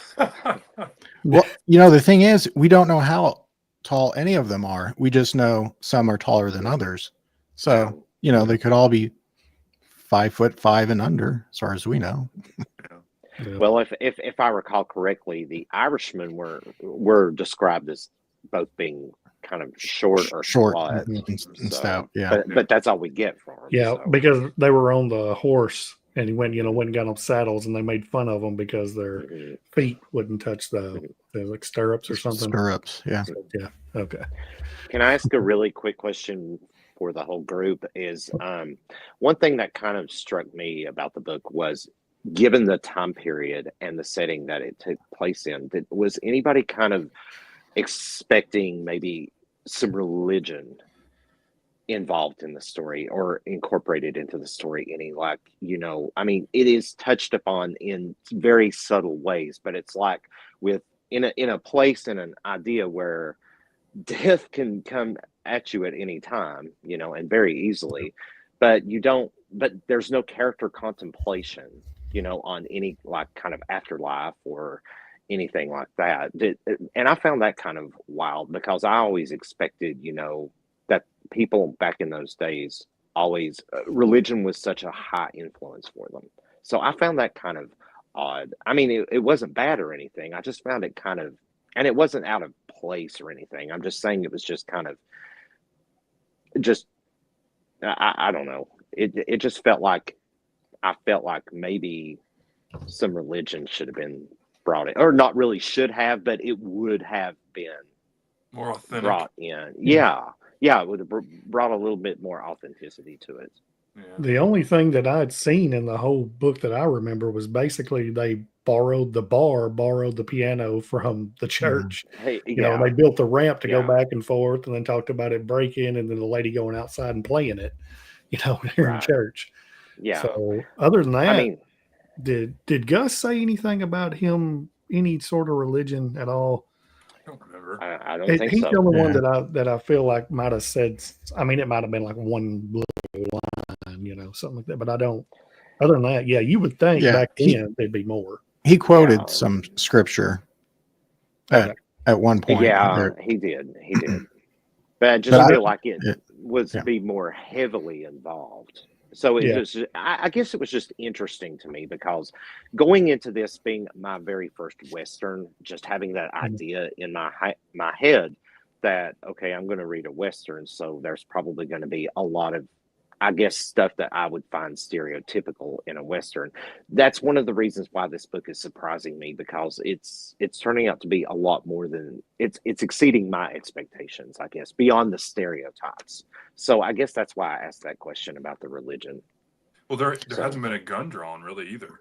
Well, the thing is, we don't know how tall any of them are. We just know some are taller than others. So, they could all be 5'5" and under, as far as we know. Yeah. Well, if I recall correctly, the Irishmen were described as both being kind of short or squat. and stout. Yeah. But that's all we get from them. Yeah, so. because they were on the horse and he went and got on saddles and they made fun of them because their feet wouldn't touch the like stirrups or something. Stirrups, yeah. Yeah. Okay. Can I ask a really quick question for the whole group? Is one thing that kind of struck me about the book was, given the time period and the setting that it took place in, was anybody kind of expecting maybe some religion involved in the story or incorporated into the story? Any, like, I mean, it is touched upon in very subtle ways, but it's like in a place and an idea where death can come at you at any time, and very easily, but there's no character contemplation, on any like kind of afterlife or anything like that. And I found that kind of wild because I always expected, that people back in those days always religion was such a high influence for them. So I found that kind of odd. I mean, it wasn't bad or anything. I just found it kind of, and it wasn't out of place or anything. I'm just saying it was just kind of I don't know. It just felt like maybe some religion should have been brought in, or not really should have, but it would have been More authentic. brought in. Yeah, it would have brought a little bit more authenticity to it. Yeah. The only thing that I'd seen in the whole book that I remember was basically they borrowed the piano from the church. Hey, They built the ramp to go back and forth and then talked about it breaking and then the lady going outside and playing it, here in church. Yeah. So other than that, I mean, did Gus say anything about him, any sort of religion at all? I don't remember. I don't think He's so. the only one that I feel like might have said. I mean, it might have been like one line, something like that. But I don't. Other than that, you would think back then there'd be more. He quoted some scripture at one point. Yeah, he did. But I just feel like it was be more heavily involved. So it Yeah. was, I guess it was just interesting to me because going into this being my very first Western, just having that idea in my head that, okay, I'm going to read a Western, so there's probably going to be a lot of, I guess, stuff that I would find stereotypical in a Western. That's one of the reasons why this book is surprising me, because it's turning out to be a lot more than it's exceeding my expectations, I guess, beyond the stereotypes. So I guess that's why I asked that question about the religion. Well, there So hasn't been a gun drawn really either.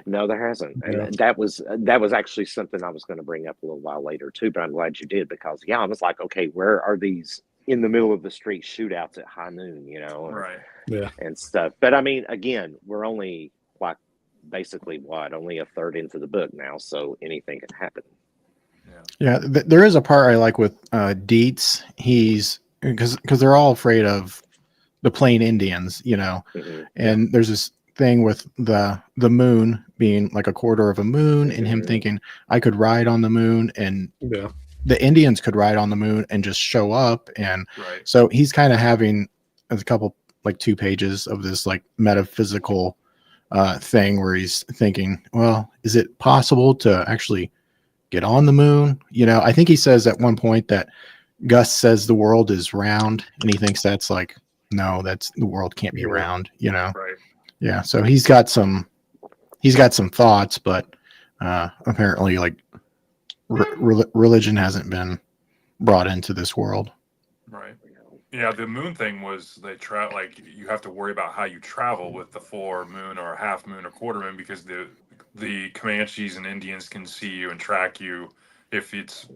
no, there hasn't, Yeah. and that was actually something I was going to bring up a little while later too. But I'm glad you did, because I was like, okay, where are these in the middle of the street shootouts at high noon, Right. Yeah. and stuff? But I mean, again, we're only like basically only a third into the book now, so anything can happen. Yeah, there is a part I like with Dietz. He's because they're all afraid of the Plain Indians, Mm-hmm. and there's this thing with the moon being like a quarter of a moon, and him Mhm. thinking I could ride on the moon, and Yeah. the Indians could ride on the moon and just show up, and Right. so he's kind of having a couple, like 2 pages of this like metaphysical thing where he's thinking, well, is it possible to actually get on the moon? I think he says at one point that Gus says the world is round, and he thinks that's like, no, that's the world can't be Yeah. round, Right. Yeah. So he's got some thoughts, but apparently like religion hasn't been brought into this world. Right. Yeah, the moon thing was like you have to worry about how you travel with the full moon or a half moon or quarter moon, because the Comanches and Indians can see you and track you if it's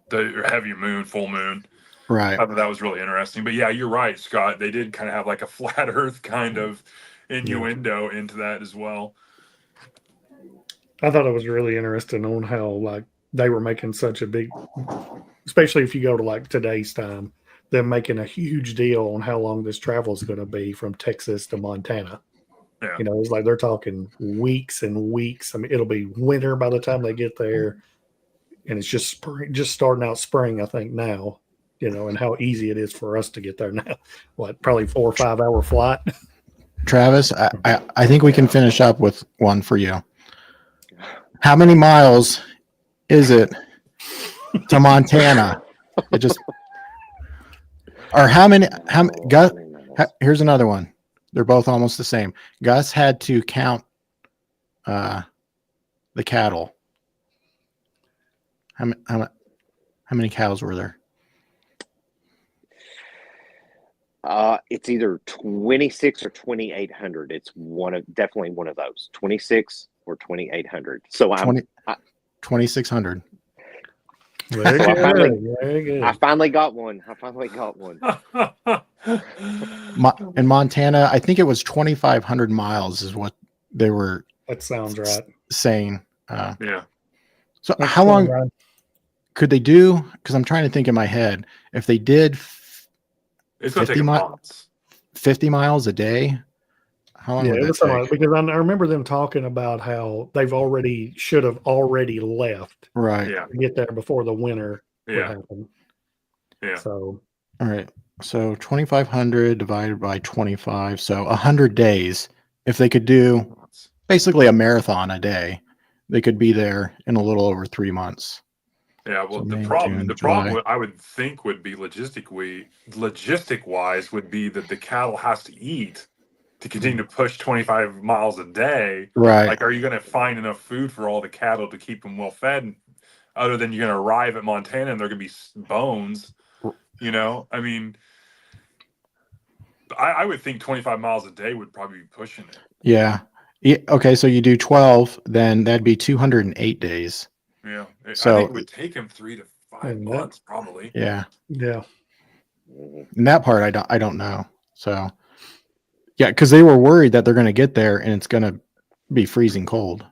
the heavy moon, full moon. Right. I thought that was really interesting. But yeah, you're right, Scott. They did kind of have like a flat Earth kind of innuendo into that as well. I thought it was really interesting on how like they were making such a big, especially if you go to like today's time, them making a huge deal on how long this travel is going to be from Texas to Montana. Yeah. It's like they're talking weeks and weeks. I mean, it'll be winter by the time they get there, and it's just spring, just starting out spring, I think now. And how easy it is for us to get there now. What, probably 4 or 5 hour flight? Travis, I think we can finish up with one for you. How many miles is it to Montana? It just, or Gus, here's another one. They're both almost the same. Gus had to count the cattle. How many cows were there? It's either 26 or 2,800. It's definitely one of those, 26 or 2,800. So 2,600. Very So good. Very good. I finally got one. In Montana, I think it was 2,500 miles is what they were That sounds right. saying. Yeah. So That how sounds long right. could they do? Because I'm trying to think in my head. If they did It's going to take months. 50 miles a day, how long Yeah, would it that was something take? because I remember them talking about how they've should have already left Right. Yeah. to get there before the winter would Yeah. happen. Yeah. So All right. So 2,500 divided by 25. So 100 days. If they could do basically a marathon a day, they could be there in a little over 3 months. Yeah, well, So the May, problem June, July. I would think would be logistic wise would be that the cattle has to eat to continue to push 25 miles a day. Right. Like, are you going to find enough food for all the cattle to keep them well fed? Other than you're going to arrive at Montana and they're going to be bones, I mean, I would think 25 miles a day would probably be pushing it. Yeah. Okay. So you do 12, then that'd be 208 days. Yeah. So I think it would take him 3 to 5 months, probably. Yeah. yeah, And that part I don't know. So yeah, because they were worried that they're going to get there and it's going to be freezing cold.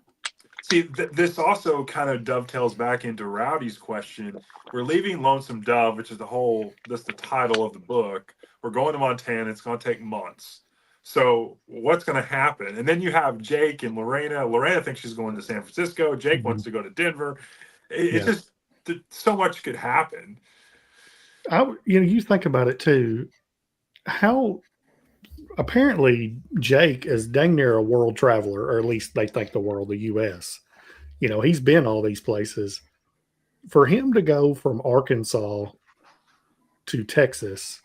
See, this also kind of dovetails back into Rowdy's question. We're leaving Lonesome Dove, which is that's the title of the book. We're going to Montana. It's going to take months. So what's going to happen? And then you have Jake and Lorena. Lorena thinks she's going to San Francisco. Jake wants to go to Denver. It's just so much could happen. you think about it too. How apparently Jake is dang near a world traveler, or at least they think the world, the U.S. He's been all these places. For him to go from Arkansas to Texas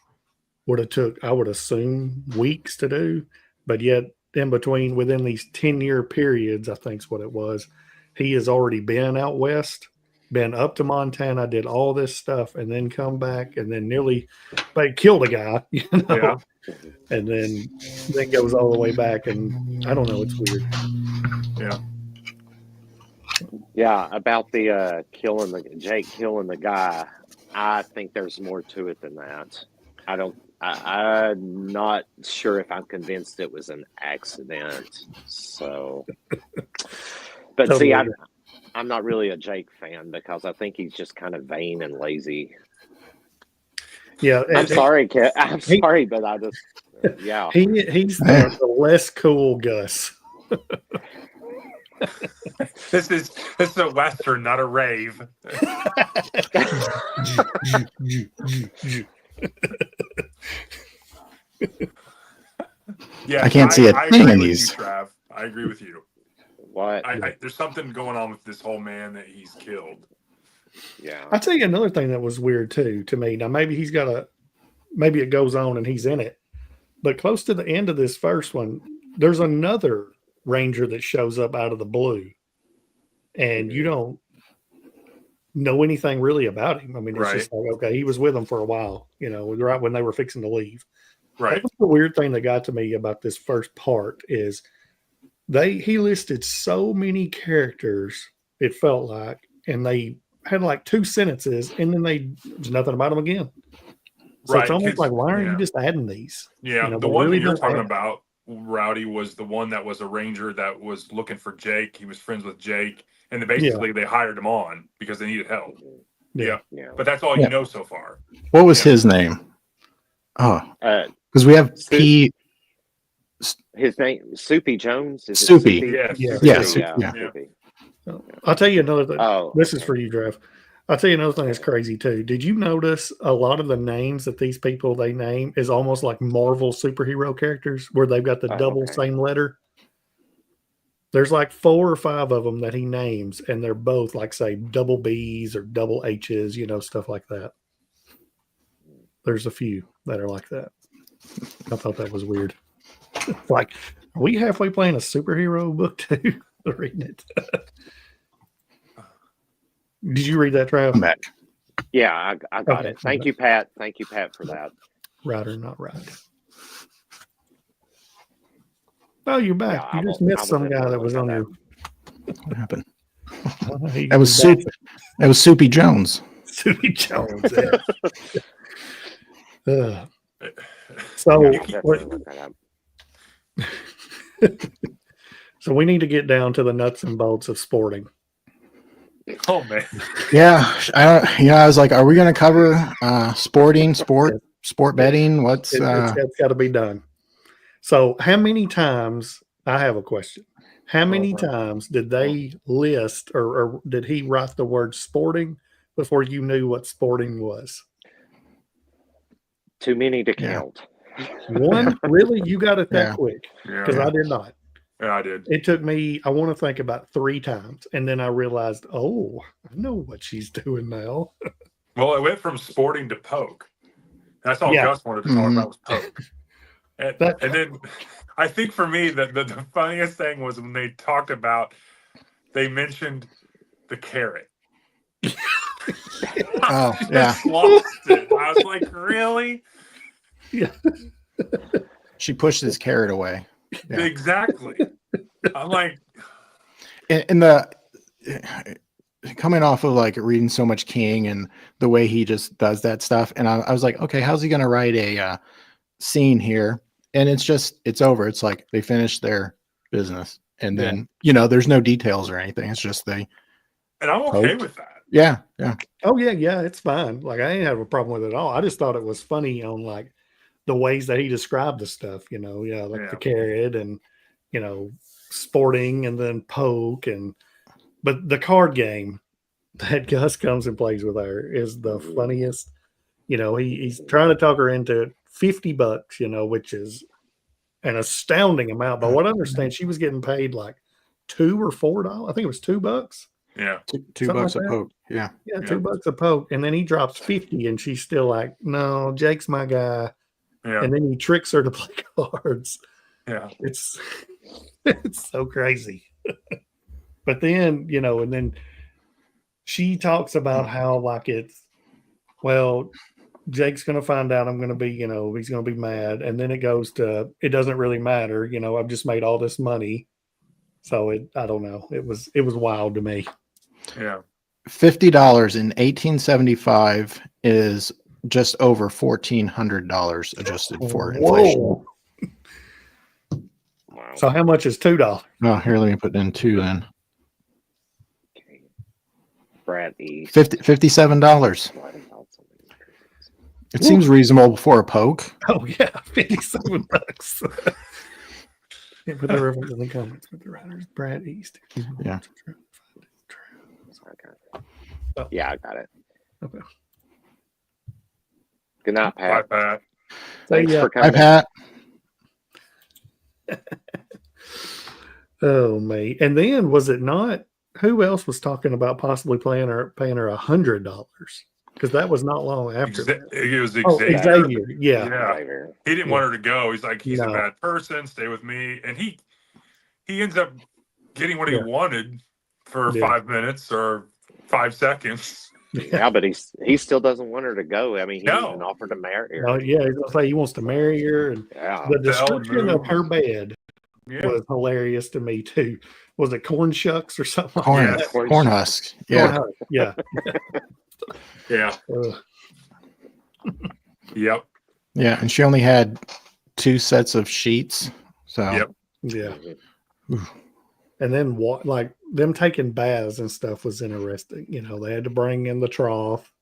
would have took, I would assume, weeks to do, but yet in between, within these 10-year periods, I think's what it was, he has already been out west, been up to Montana, did all this stuff, and then come back and then nearly killed a guy, Yeah. and then goes all the way back. And I don't know, it's weird. Yeah. Yeah, about the Jake killing the guy. I think there's more to it than that. I'm not sure if I'm convinced it was an accident. So, but Totally. see, I'm not really a Jake fan because I think he's just kind of vain and lazy. Yeah, I'm sorry, Kit. I'm sorry, but I just, yeah. He's the less cool Gus. This is a Western, not a rave. Yeah, I can't see a I thing agree in with these. you, Trav. I agree with you. What? There's something going on with this whole man that he's killed. Yeah. I'll tell you another thing that was weird too to me. Now maybe maybe it goes on and he's in it, but close to the end of this first one, there's another ranger that shows up out of the blue, and you don't know anything really about him. I mean, it's just like, okay, he was with them for a while, right when they were fixing to leave. Right. That was the weird thing that got to me about this first part is he listed so many characters, it felt like, and they had like 2 sentences, and then there's nothing about them again. So it's almost like, why aren't you just adding these? Yeah, the one that you're talking about, Rowdy, was the one that was a ranger that was looking for Jake. He was friends with Jake, and they hired him on because they needed help. Yeah. But that's all you know so far. What was his name? Oh, because we have P. His name, Soupy Jones. Is Soupy. Soupy. I'll tell you another thing. Oh, this is for you, Drev. I'll tell you another thing that's crazy too. Did you notice a lot of the names that these people they name is almost like Marvel superhero characters where they've got the double same letter? There's like 4 or 5 of them that he names, and they're both like, say, double B's or double H's, stuff like that. There's a few that are like that. I thought that was weird. Like, are we halfway playing a superhero book too? Reading it. Did you read that, Trav? Back. Yeah, I got it. Thank you, Pat. Thank you, Pat, for that. Right or not right? Oh, you're back. Yeah, you just missed some guy that was on your. What happened? That was Soupy. That was Soupy Jones. Soupy Jones. So, so we need to get down to the nuts and bolts of sporting. Oh man. Yeah, I was like, are we going to cover sport betting? It's got to be done. So, how many times? I have a question. How many times did they list, or did he write the word sporting before you knew what sporting was? Too many to count. One? Really? You got it that quick? Because I did not. Yeah, I did. It took me, I want to think, about 3 times. And then I realized, I know what she's doing now. Well, it went from sporting to poke. That's all Gus wanted to talk about was poke. And then I think for me, the funniest thing was when they talked about, they mentioned the carrot. Oh, yeah. Lost it. I was like, really? Yeah. She pushed his carrot away. Yeah. Exactly. I'm like, and the coming off of like reading so much King and the way he just does that stuff, and I was like, okay, how's he gonna write a scene here? And it's over. It's like they finished their business, and then there's no details or anything. It's just they. And I'm okay with that. Yeah. Oh yeah, it's fine. Like, I ain't have a problem with it at all. I just thought it was funny on like the ways that he described the stuff, the carrot and, sporting and then poke but the card game that Gus comes and plays with her is the funniest. He's trying to talk her into $50, which is an astounding amount. But what I understand, she was getting paid like $2 or $4. I think it was $2. Yeah. Two Something bucks like a that. poke. Yeah. Yeah, Yeah. $2 a poke. And then he drops 50 and she's still like, no, Jake's my guy. Yeah. And then he tricks her to play cards. Yeah. It's so crazy. But then, and then she talks about how like well, Jake's going to find out I'm going to be, he's going to be mad. And then it goes to, it doesn't really matter. I've just made all this money. So I don't know. It was wild to me. Yeah. $50 in 1875 is just over $1,400 adjusted for inflation. Whoa. Wow. So how much is $2? Oh, here, let me put in 2 then. Okay. Brad East. $57. It seems reasonable for a poke. Oh yeah, $57. Yeah, put the reference in the comments with the writers, Brad East. Yeah. Oh. Yeah, I got it. Okay. Good night, Bye, Pat. Pat. Thanks yeah. for Hi, coming. Pat. Oh mate. And then was it not? Who else was talking about possibly paying her $100? Because that was not long after. It was Oh, Xavier. Xavier. Yeah. Yeah. He didn't want her to go. He's like, he's a No. bad person. Stay with me. And he ends up getting what he Yeah. wanted for Yeah. 5 minutes or 5 seconds. Yeah, but he still doesn't want her to go. I mean, he No. even offered to marry her. Oh, yeah. He's gonna say he wants to marry her, and Yeah. the Bell description of move. her bed Yeah. was hilarious to me too. Was it corn shucks or something? Corn, Yes. corn husk. Corn Yeah. husk. Yeah. Yeah. Yep. Yeah. And she only had 2 sets of sheets. So, Yep. Yeah. Oof. And then what, like them taking baths and stuff was interesting. They had to bring in the trough,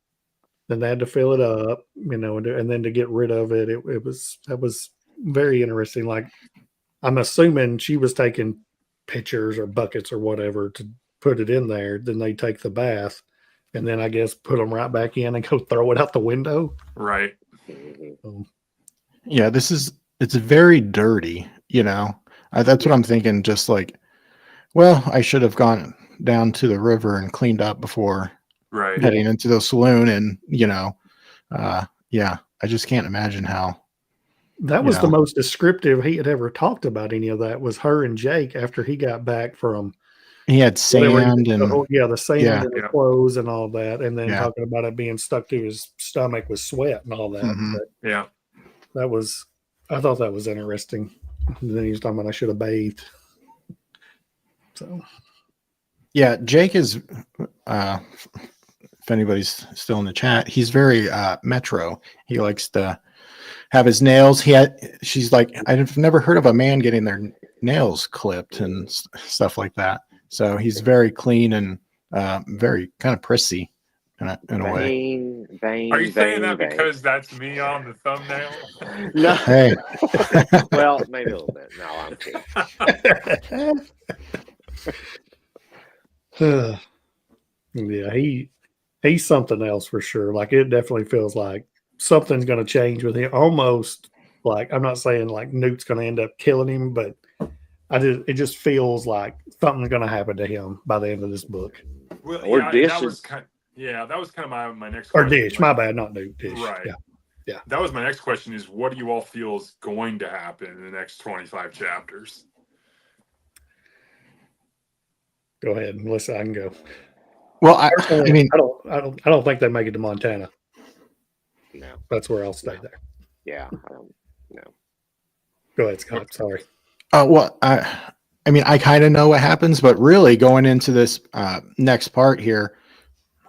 then they had to fill it up, and then to get rid of it, that was very interesting. Like, I'm assuming she was taking pitchers or buckets or whatever to put it in there. Then they take the bath, and then I guess put them right back in and go throw it out the window. Right. yeah, it's very dirty, that's what I'm thinking. Just like, well, I should have gone down to the river and cleaned up before Right. heading into the saloon. And, yeah, I just can't imagine how. That was the most descriptive he had ever talked about any of that, was her and Jake after he got back from He had sand and the sand Yeah. and the clothes and all that, and then Yeah. talking about it being stuck to his stomach with sweat and all that. Mhm. But Yeah. I thought that was interesting. And then he was talking about I should have bathed. So yeah, Jake is, if anybody's still in the chat, he's very metro. He likes to have his nails. She's like, I've never heard of a man getting their nails clipped and stuff like that. So he's very clean and very kind of prissy in a way. Bang, Are you saying that bang. because that's me on the thumbnail? No. Hey, Well, maybe a little bit. No, I'm kidding. yeah, he's something else for sure. Like, it definitely feels like something's going to change with him. Almost like, I'm not saying like Newt's going to end up killing him, but it just feels like something's going to happen to him by the end of this book. Well, Or yeah, Dish that is- was kind. Yeah, that was kind of my next. Or question. Dish, my bad, not Newt. Dish. Right. Yeah. That was my next question: is what do you all feel is going to happen in the next 25 chapters? Go ahead, Melissa. I can go. well, I mean, I don't think they make it to Montana. No. That's where I'll stay there. Yeah. I don't know. Go ahead, Scott. Sorry. well, I mean, I kind of know what happens, but really going into this next part here,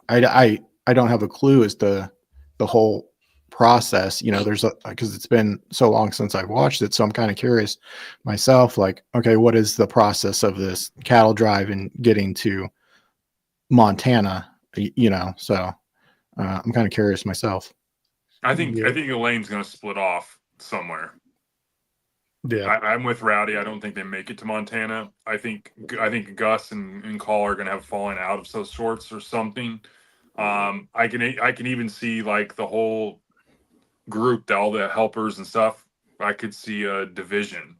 I don't have a clue as to the whole process. There's because it's been so long since I've watched it, so I'm kind of curious myself. Like, okay, what is the process of this cattle drive and getting to Montana? So I'm kind of curious myself. I think Yeah. Elaine's going to split off somewhere. Yeah. I'm with Rowdy. I don't think they make it to Montana. I think Gus and Call are going to have fallen out of some sorts or something. I can even see like the whole group, all the helpers and stuff. I could see a division.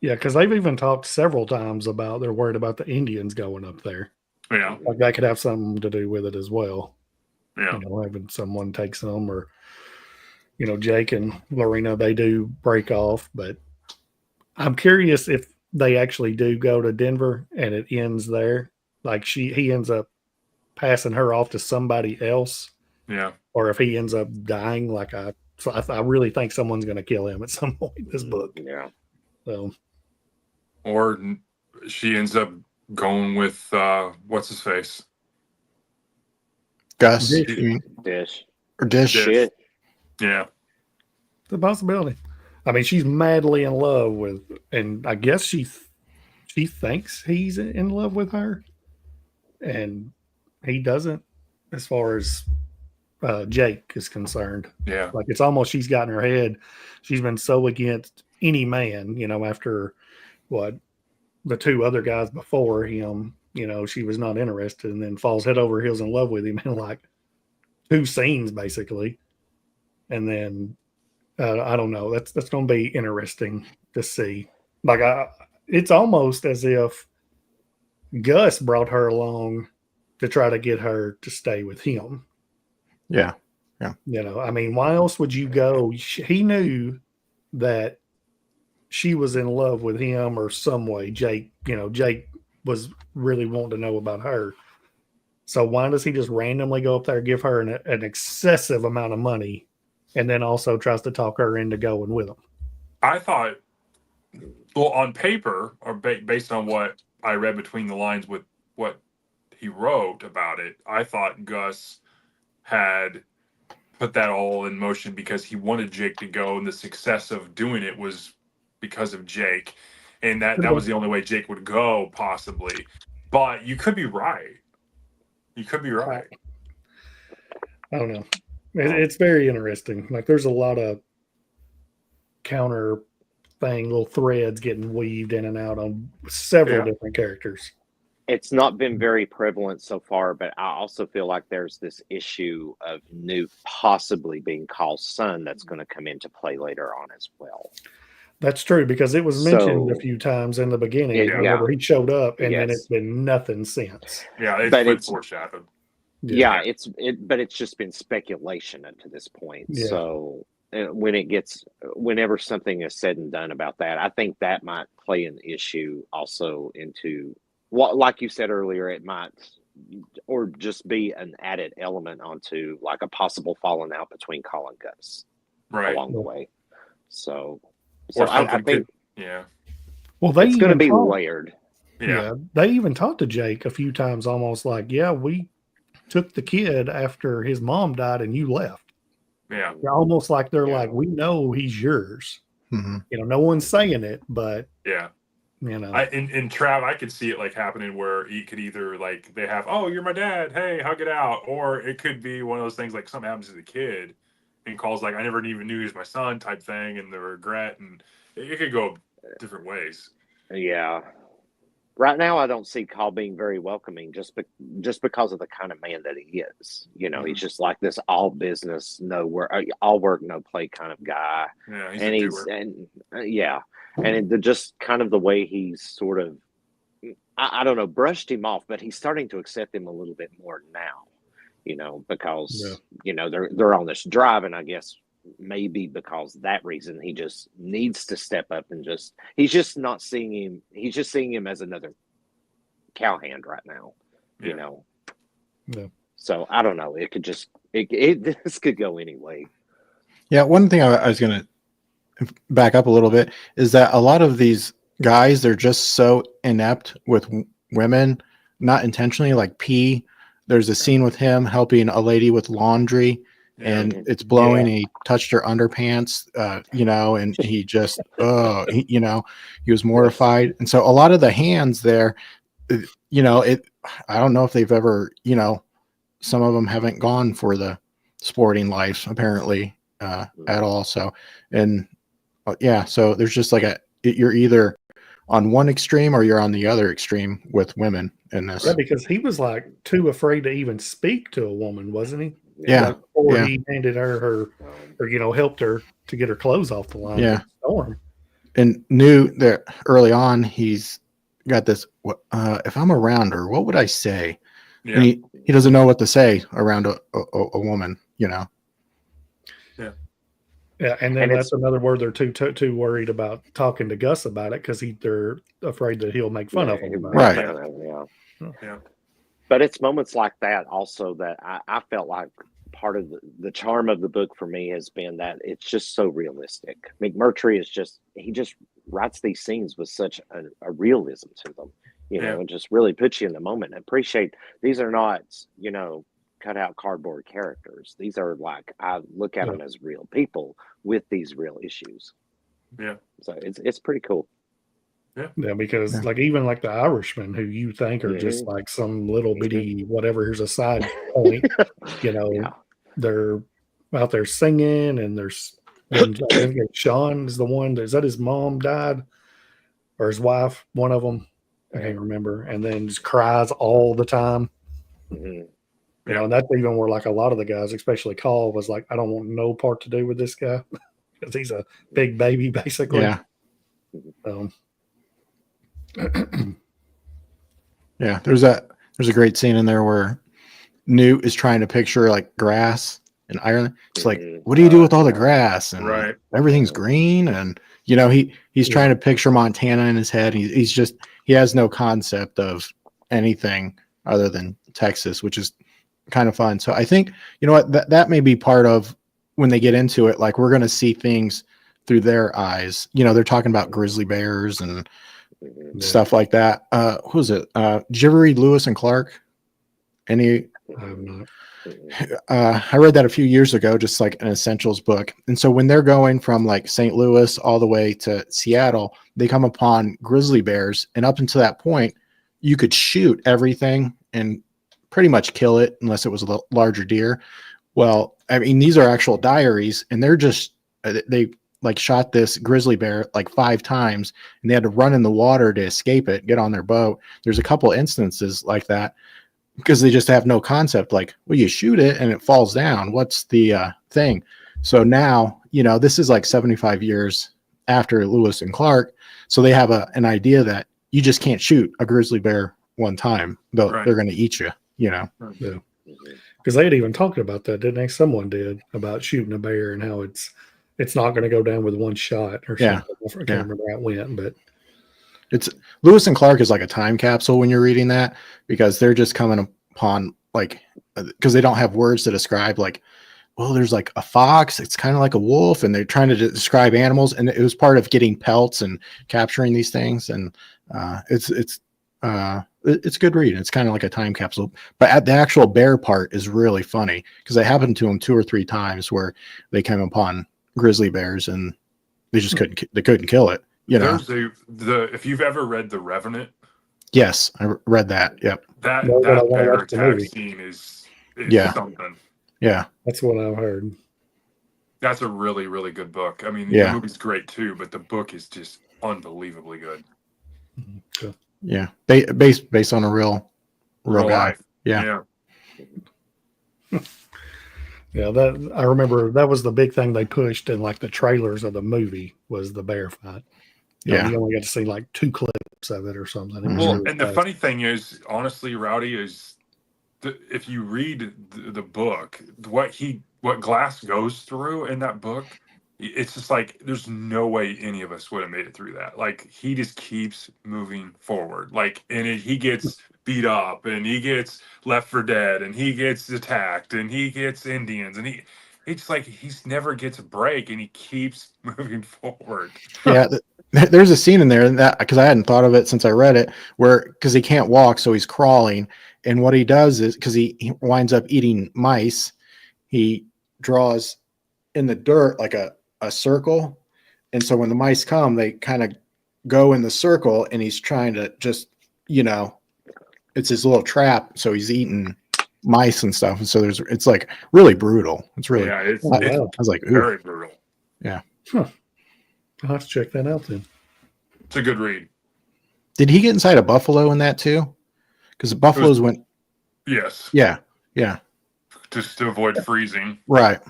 Yeah, because they've even talked several times about they're worried about the Indians going up there. Yeah. Like that could have something to do with it as well. Yeah. Having someone take some, or Jake and Lorena, they do break off. But I'm curious if they actually do go to Denver and it ends there. Like he ends up passing her off to somebody else, Yeah. or if he ends up dying. I really think someone's going to kill him at some point in this book. Yeah. So, Or she ends up going with what's his face? Gus, Dish. you mean, Dish. or Dish? Dish. Shit. Yeah. it's a possibility. I mean, she's madly in love with, and I guess she thinks he's in love with her, and he doesn't, as far as Jake is concerned. Yeah. Like it's almost she's got in her head. She's been so against any man, after what the two other guys before him, she was not interested, and then falls head over heels in love with him in like 2 scenes basically. And then I don't know. That's going to be interesting to see. Like it's almost as if Gus brought her along to try to get her to stay with him. Yeah. I mean, why else would you go? He knew that she was in love with him or some way. Jake was really wanting to know about her. So why does he just randomly go up there and give her an excessive amount of money, and then also tries to talk her into going with him? I thought, well, on paper, or based on what I read between the lines with what he wrote about it, I thought Gus had put that all in motion because he wanted Jake to go, and the success of doing it was because of Jake, and that was the only way Jake would go, possibly. But you could be right. You could be right. I don't know. It's very interesting. Like there's a lot of counter little threads getting weaved in and out on several different characters. It's not been very prevalent so far, but I also feel like there's this issue of Newt possibly being Carl's son that's going to come into play later on as well. That's true, because it was mentioned a few times in the beginning whenever he showed up, and then it's been nothing since. Yeah, it's been foreshadowed. Yeah, but it's just been speculation up to this point. Yeah. So whenever something is said and done about that, I think that might play an issue also into what, like you said earlier, it might, or just be an added element onto like a possible falling out between Carl and Gus along the way. So I think, well, it's going to be layered. Yeah, they even talked to Jake a few times, almost like, we took the kid after his mom died and you left. Yeah. Almost like they're like, we know he's yours. Mm-hmm. No one's saying it, but in Trav, I could see it like happening where he could either like they have, oh, you're my dad, hey, hug it out, or it could be one of those things like something happens to the kid and calls like I never even knew he was my son type thing, and the regret, and it could go different ways. Yeah. Right now, I don't see Carl being very welcoming just because of the kind of man that he is. He's just like this all business, all work, no play kind of guy. Yeah, and just kind of the way he's sort of, I don't know, brushed him off, but he's starting to accept him a little bit more now. Because they're on this drive, and I guess maybe because of that reason he just needs to step up and he's just not seeing him. He's just seeing him as another cowhand right now, Yeah. So I don't know. It could just this could go anyway. Yeah, one thing I was going to back up a little bit is that a lot of these guys, they're just so inept with women, not intentionally. Like P, there's a scene with him helping a lady with laundry. And it's blowing. And he touched her underpants, and he just, he was mortified. And so a lot of the hands there, I don't know if they've ever, some of them haven't gone for the sporting life apparently at all. So, so there's just like you're either on one extreme or you're on the other extreme with women in this. Yeah, because he was like too afraid to even speak to a woman, wasn't he? Yeah. Before he handed her or helped her to get her clothes off the line. Yeah. Storm. and knew that early on he's got this. If I'm around her, what would I say? Yeah. And he doesn't know what to say around a woman. You know. Yeah, and then And that's it's another word they're too worried about talking to Gus about it because they're afraid that he'll make fun of them about Right. Yeah. Yeah. But it's moments like that also that I felt like part of the charm of the book for me has been that it's just so realistic. McMurtry is he just writes these scenes with such a realism to them, Yeah. and just really puts you in the moment and appreciate these are not, cut out cardboard characters. These are like, I look at Yeah. them as real people with these real issues. Yeah. So it's pretty cool. Yeah, because Yeah. like even like the Irishmen who you think are just like some little bitty whatever, here's a side point, Yeah. they're out there singing and there's when I think Sean is the one is that his mom died or his wife, one of them, I can't remember, and then just cries all the time. Mhm. And that's even where like a lot of the guys, especially Call, was like, I don't want no part to do with this guy because he's a big baby basically. Yeah. So, Yeah. There's a great scene in there where Newt is trying to picture like grass in Ireland. It's like, what do you do with all the grass? And Right. everything's green. And he's trying to picture Montana in his head. He has no concept of anything other than Texas, which is kind of fun. So I think, you know what, that may be part of when they get into it, like we're going to see things through their eyes. They're talking about grizzly bears and stuff like that. Who was it? Did you ever read Lewis and Clark? Any? I read that a few years ago, just like an essentials book. And so when they're going from like St. Louis all the way to Seattle, they come upon grizzly bears. And up until that point, you could shoot everything and pretty much kill it unless it was a larger deer. Well, I mean, these are actual diaries, and they like shot this grizzly bear like 5 times, and they had to run in the water to escape it, get on their boat. There's a couple instances like that because they just have no concept. Like, well, you shoot it and it falls down. What's the thing? So now, this is like 75 years after Lewis and Clark. So they have an idea that you just can't shoot a grizzly bear one time. They're going to eat you, Yeah. Because they had even talked about that, didn't they? Someone did about shooting a bear and how it's not going to go down with one shot or something. I can't remember how it went, but it's Lewis and Clark is like a time capsule when you're reading that, because they're just coming upon like, because they don't have words to describe, like, well, there's like a fox, it's kind of like a wolf, and they're trying to describe animals, and it was part of getting pelts and capturing these things, and it's a good read. It's kind of like a time capsule, but the actual bear part is really funny because it happened to them 2 or 3 times where they came upon grizzly bears and they just couldn't kill it. There's if you've ever read The Revenant. Yes, I read that. Yep. That No, but I wanna bear watch the attack movie. scene is something. Yeah. that's what I've heard. That's a really, really good book. I mean, Yeah. the movie's great too, but the book is just unbelievably good. So, Yeah. Based on a real guy. Life. Yeah. yeah, that I remember that was the big thing they pushed in like the trailers of the movie was the bear fight. Yeah. You only got to see like 2 clips of it or something. It was Well, really and the fast. funny thing is, honestly, Rowdy, is if you read the book, what Glass goes through in that book, it's just like there's no way any of us would have made it through that. Like he just keeps moving forward. Like, and he gets beat up, and he gets left for dead, and he gets attacked, and he gets Indians, and it's like he's never gets a break, and he keeps moving forward. Yeah. There's a scene in there that, because I hadn't thought of it since I read it, where because he can't walk, so he's crawling, and what he does is because he winds up eating mice, he draws in the dirt like a circle, and so when the mice come, they kind of go in the circle, and he's trying to just it's his little trap, so he's eating mice and stuff, and so it's like really brutal. It's really I was like, ooh. Very brutal. Yeah. Huh. I'll have to check that out then. It's a good read. Did he get inside a buffalo in that too? Because the buffaloes went. Yes. Yeah. Just to avoid freezing. Right.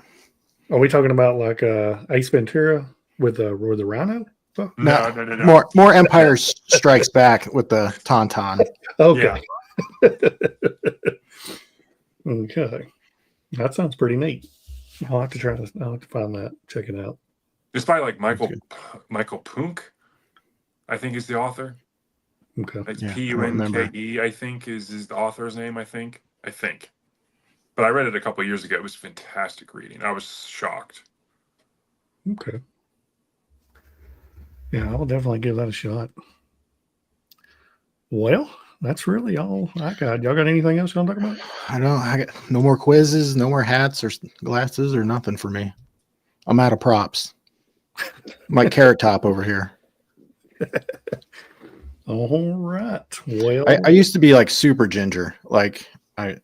Are we talking about like Ace Ventura with the rhino? No. More Empire Strikes Back with the Tauntaun. Okay. Okay. That sounds pretty neat. I'll have to try this. I'll have to find that. Check it out. It's by like Michael Punk, I think is the author. Okay. It's Yeah, I don't remember. Punke, I think is the author's name. I think. But I read it a couple of years ago. It was fantastic reading. I was shocked. Okay. Yeah, I will definitely give that a shot. Well, that's really all I got. Y'all got anything else you want to talk about? I got no more quizzes, no more hats or glasses or nothing for me. I'm out of props. I'm like Carrot Top over here. All right. Well, I used to be like super ginger. Like I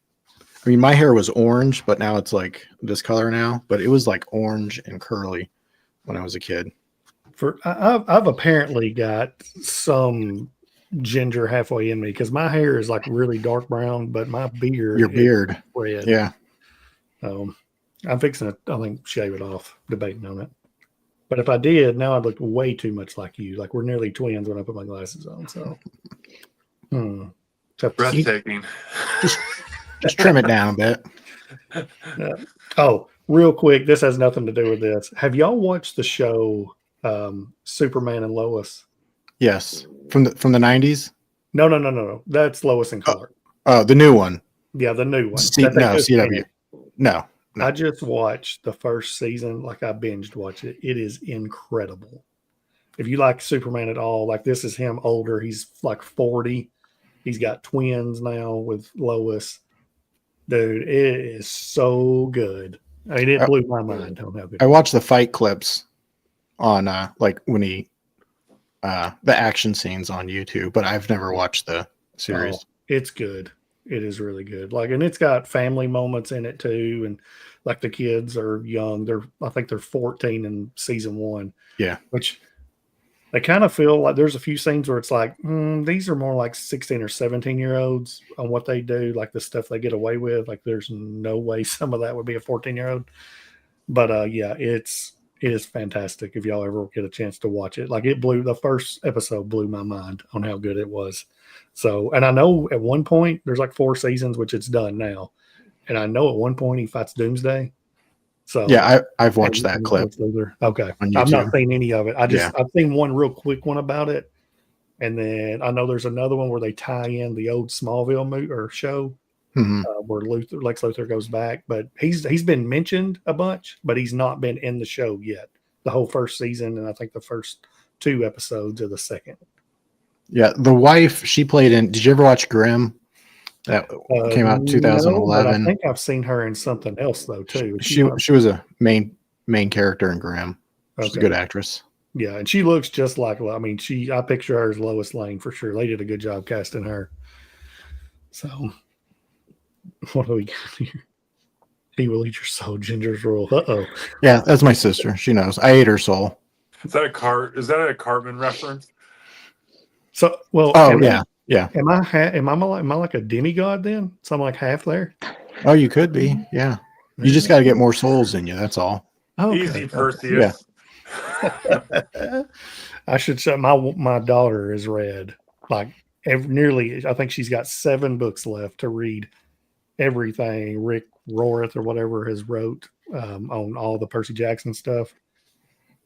mean, my hair was orange, but now it's like this color now. But it was like orange and curly when I was a kid. I've apparently got some ginger halfway in me because my hair is like really dark brown, but my beard, Your beard, is red. yeah. I'm fixing to, I think, shave it off. Debating on it. But if I did, now I'd look way too much like you. Like we're nearly twins when I put my glasses on. So, Breathtaking. Just trim it down a bit. Oh, real quick, this has nothing to do with this. Have y'all watched the show Superman and Lois? Yes, from the 90s. No. That's Lois and Clark. Oh, the new one. Yeah, the new one. CW. No. I just watched the first season. Like I binged watched it. It is incredible. If you like Superman at all, like this is him older. He's like 40. He's got twins now with Lois. Dude, it is so good. I mean, it blew my mind on how good. I watched the fight clips on like when he the action scenes on YouTube, but I've never watched the series. Oh, it's good. It is really good. Like, and it's got family moments in it too. And like the kids are young. I think they're 14 in season 1. Yeah. Which they kind of feel like there's a few scenes where it's like, these are more like 16 or 17-year-olds on what they do, like the stuff they get away with. Like there's no way some of that would be a 14-year-old. But yeah, it is fantastic if y'all ever get a chance to watch it. Like the first episode blew my mind on how good it was. So, and I know at one point there's like 4 seasons, which it's done now. And I know at one point he fights Doomsday. So yeah, I've watched that clip. Okay. I've not seen any of it. I've seen one real quick one about it. And then I know there's another one where they tie in the old Smallville movie or show where Lex Luthor goes back, but he's been mentioned a bunch, but he's not been in the show yet. The whole first season, and I think the first 2 episodes of the second. Yeah, the wife she played in. Did you ever watch Grimm? That came out in 2011. No, but I think I've seen her in something else though too. She was a main character in Grimm. She's a good actress. Yeah, and she looks just like. I mean, I picture her as Lois Lane for sure. They did a good job casting her. So, what do we got here? He will eat your soul, Ginger's rule. Uh-oh. Yeah, that's my sister. She knows. I ate her soul. Is that a Cartman reference? So, well, yeah. Am I like a demigod then? So I'm like half there. Oh, you could be. Yeah. You just got to get more souls in you. That's all. Okay. Easy, Perseus. Yeah. I should say my daughter is read like nearly. I think she's got 7 books left to read. Everything Rick Rorath or whatever has wrote on all the Percy Jackson stuff.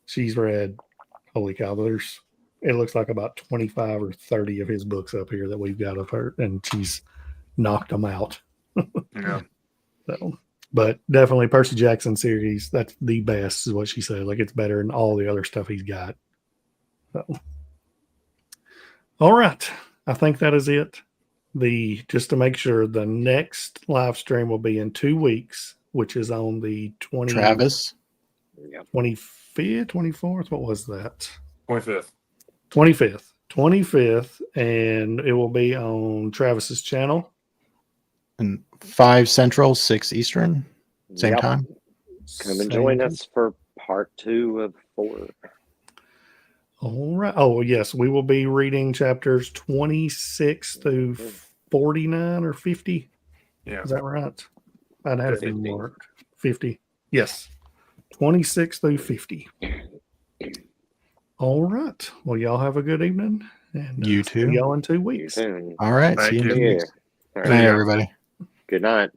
She's read. Holy cow! It looks like about 25 or 30 of his books up here that we've got of her, and she's knocked them out. Yeah. So, but definitely Percy Jackson series, that's the best is what she said. Like it's better than all the other stuff he's got. So, all right. I think that is it. Just to make sure, the next live stream will be in 2 weeks, which is on the 20th. Travis? 25th, 24th. What was that? 25th. 25th, and it will be on Travis's channel. And 5 Central, 6 Eastern, same time. Come and join us for part 2 of 4. All right. Oh, yes, we will be reading chapters 26 through 49 or 50. Yeah. Is that right? I'd have it marked. 50. Yes. 26 through 50. All right. Well, y'all have a good evening. And You see too. y'all in 2 You weeks. too. All right. Thank See you in you. 2 Yeah. weeks. All Good night, right. everybody. Good night.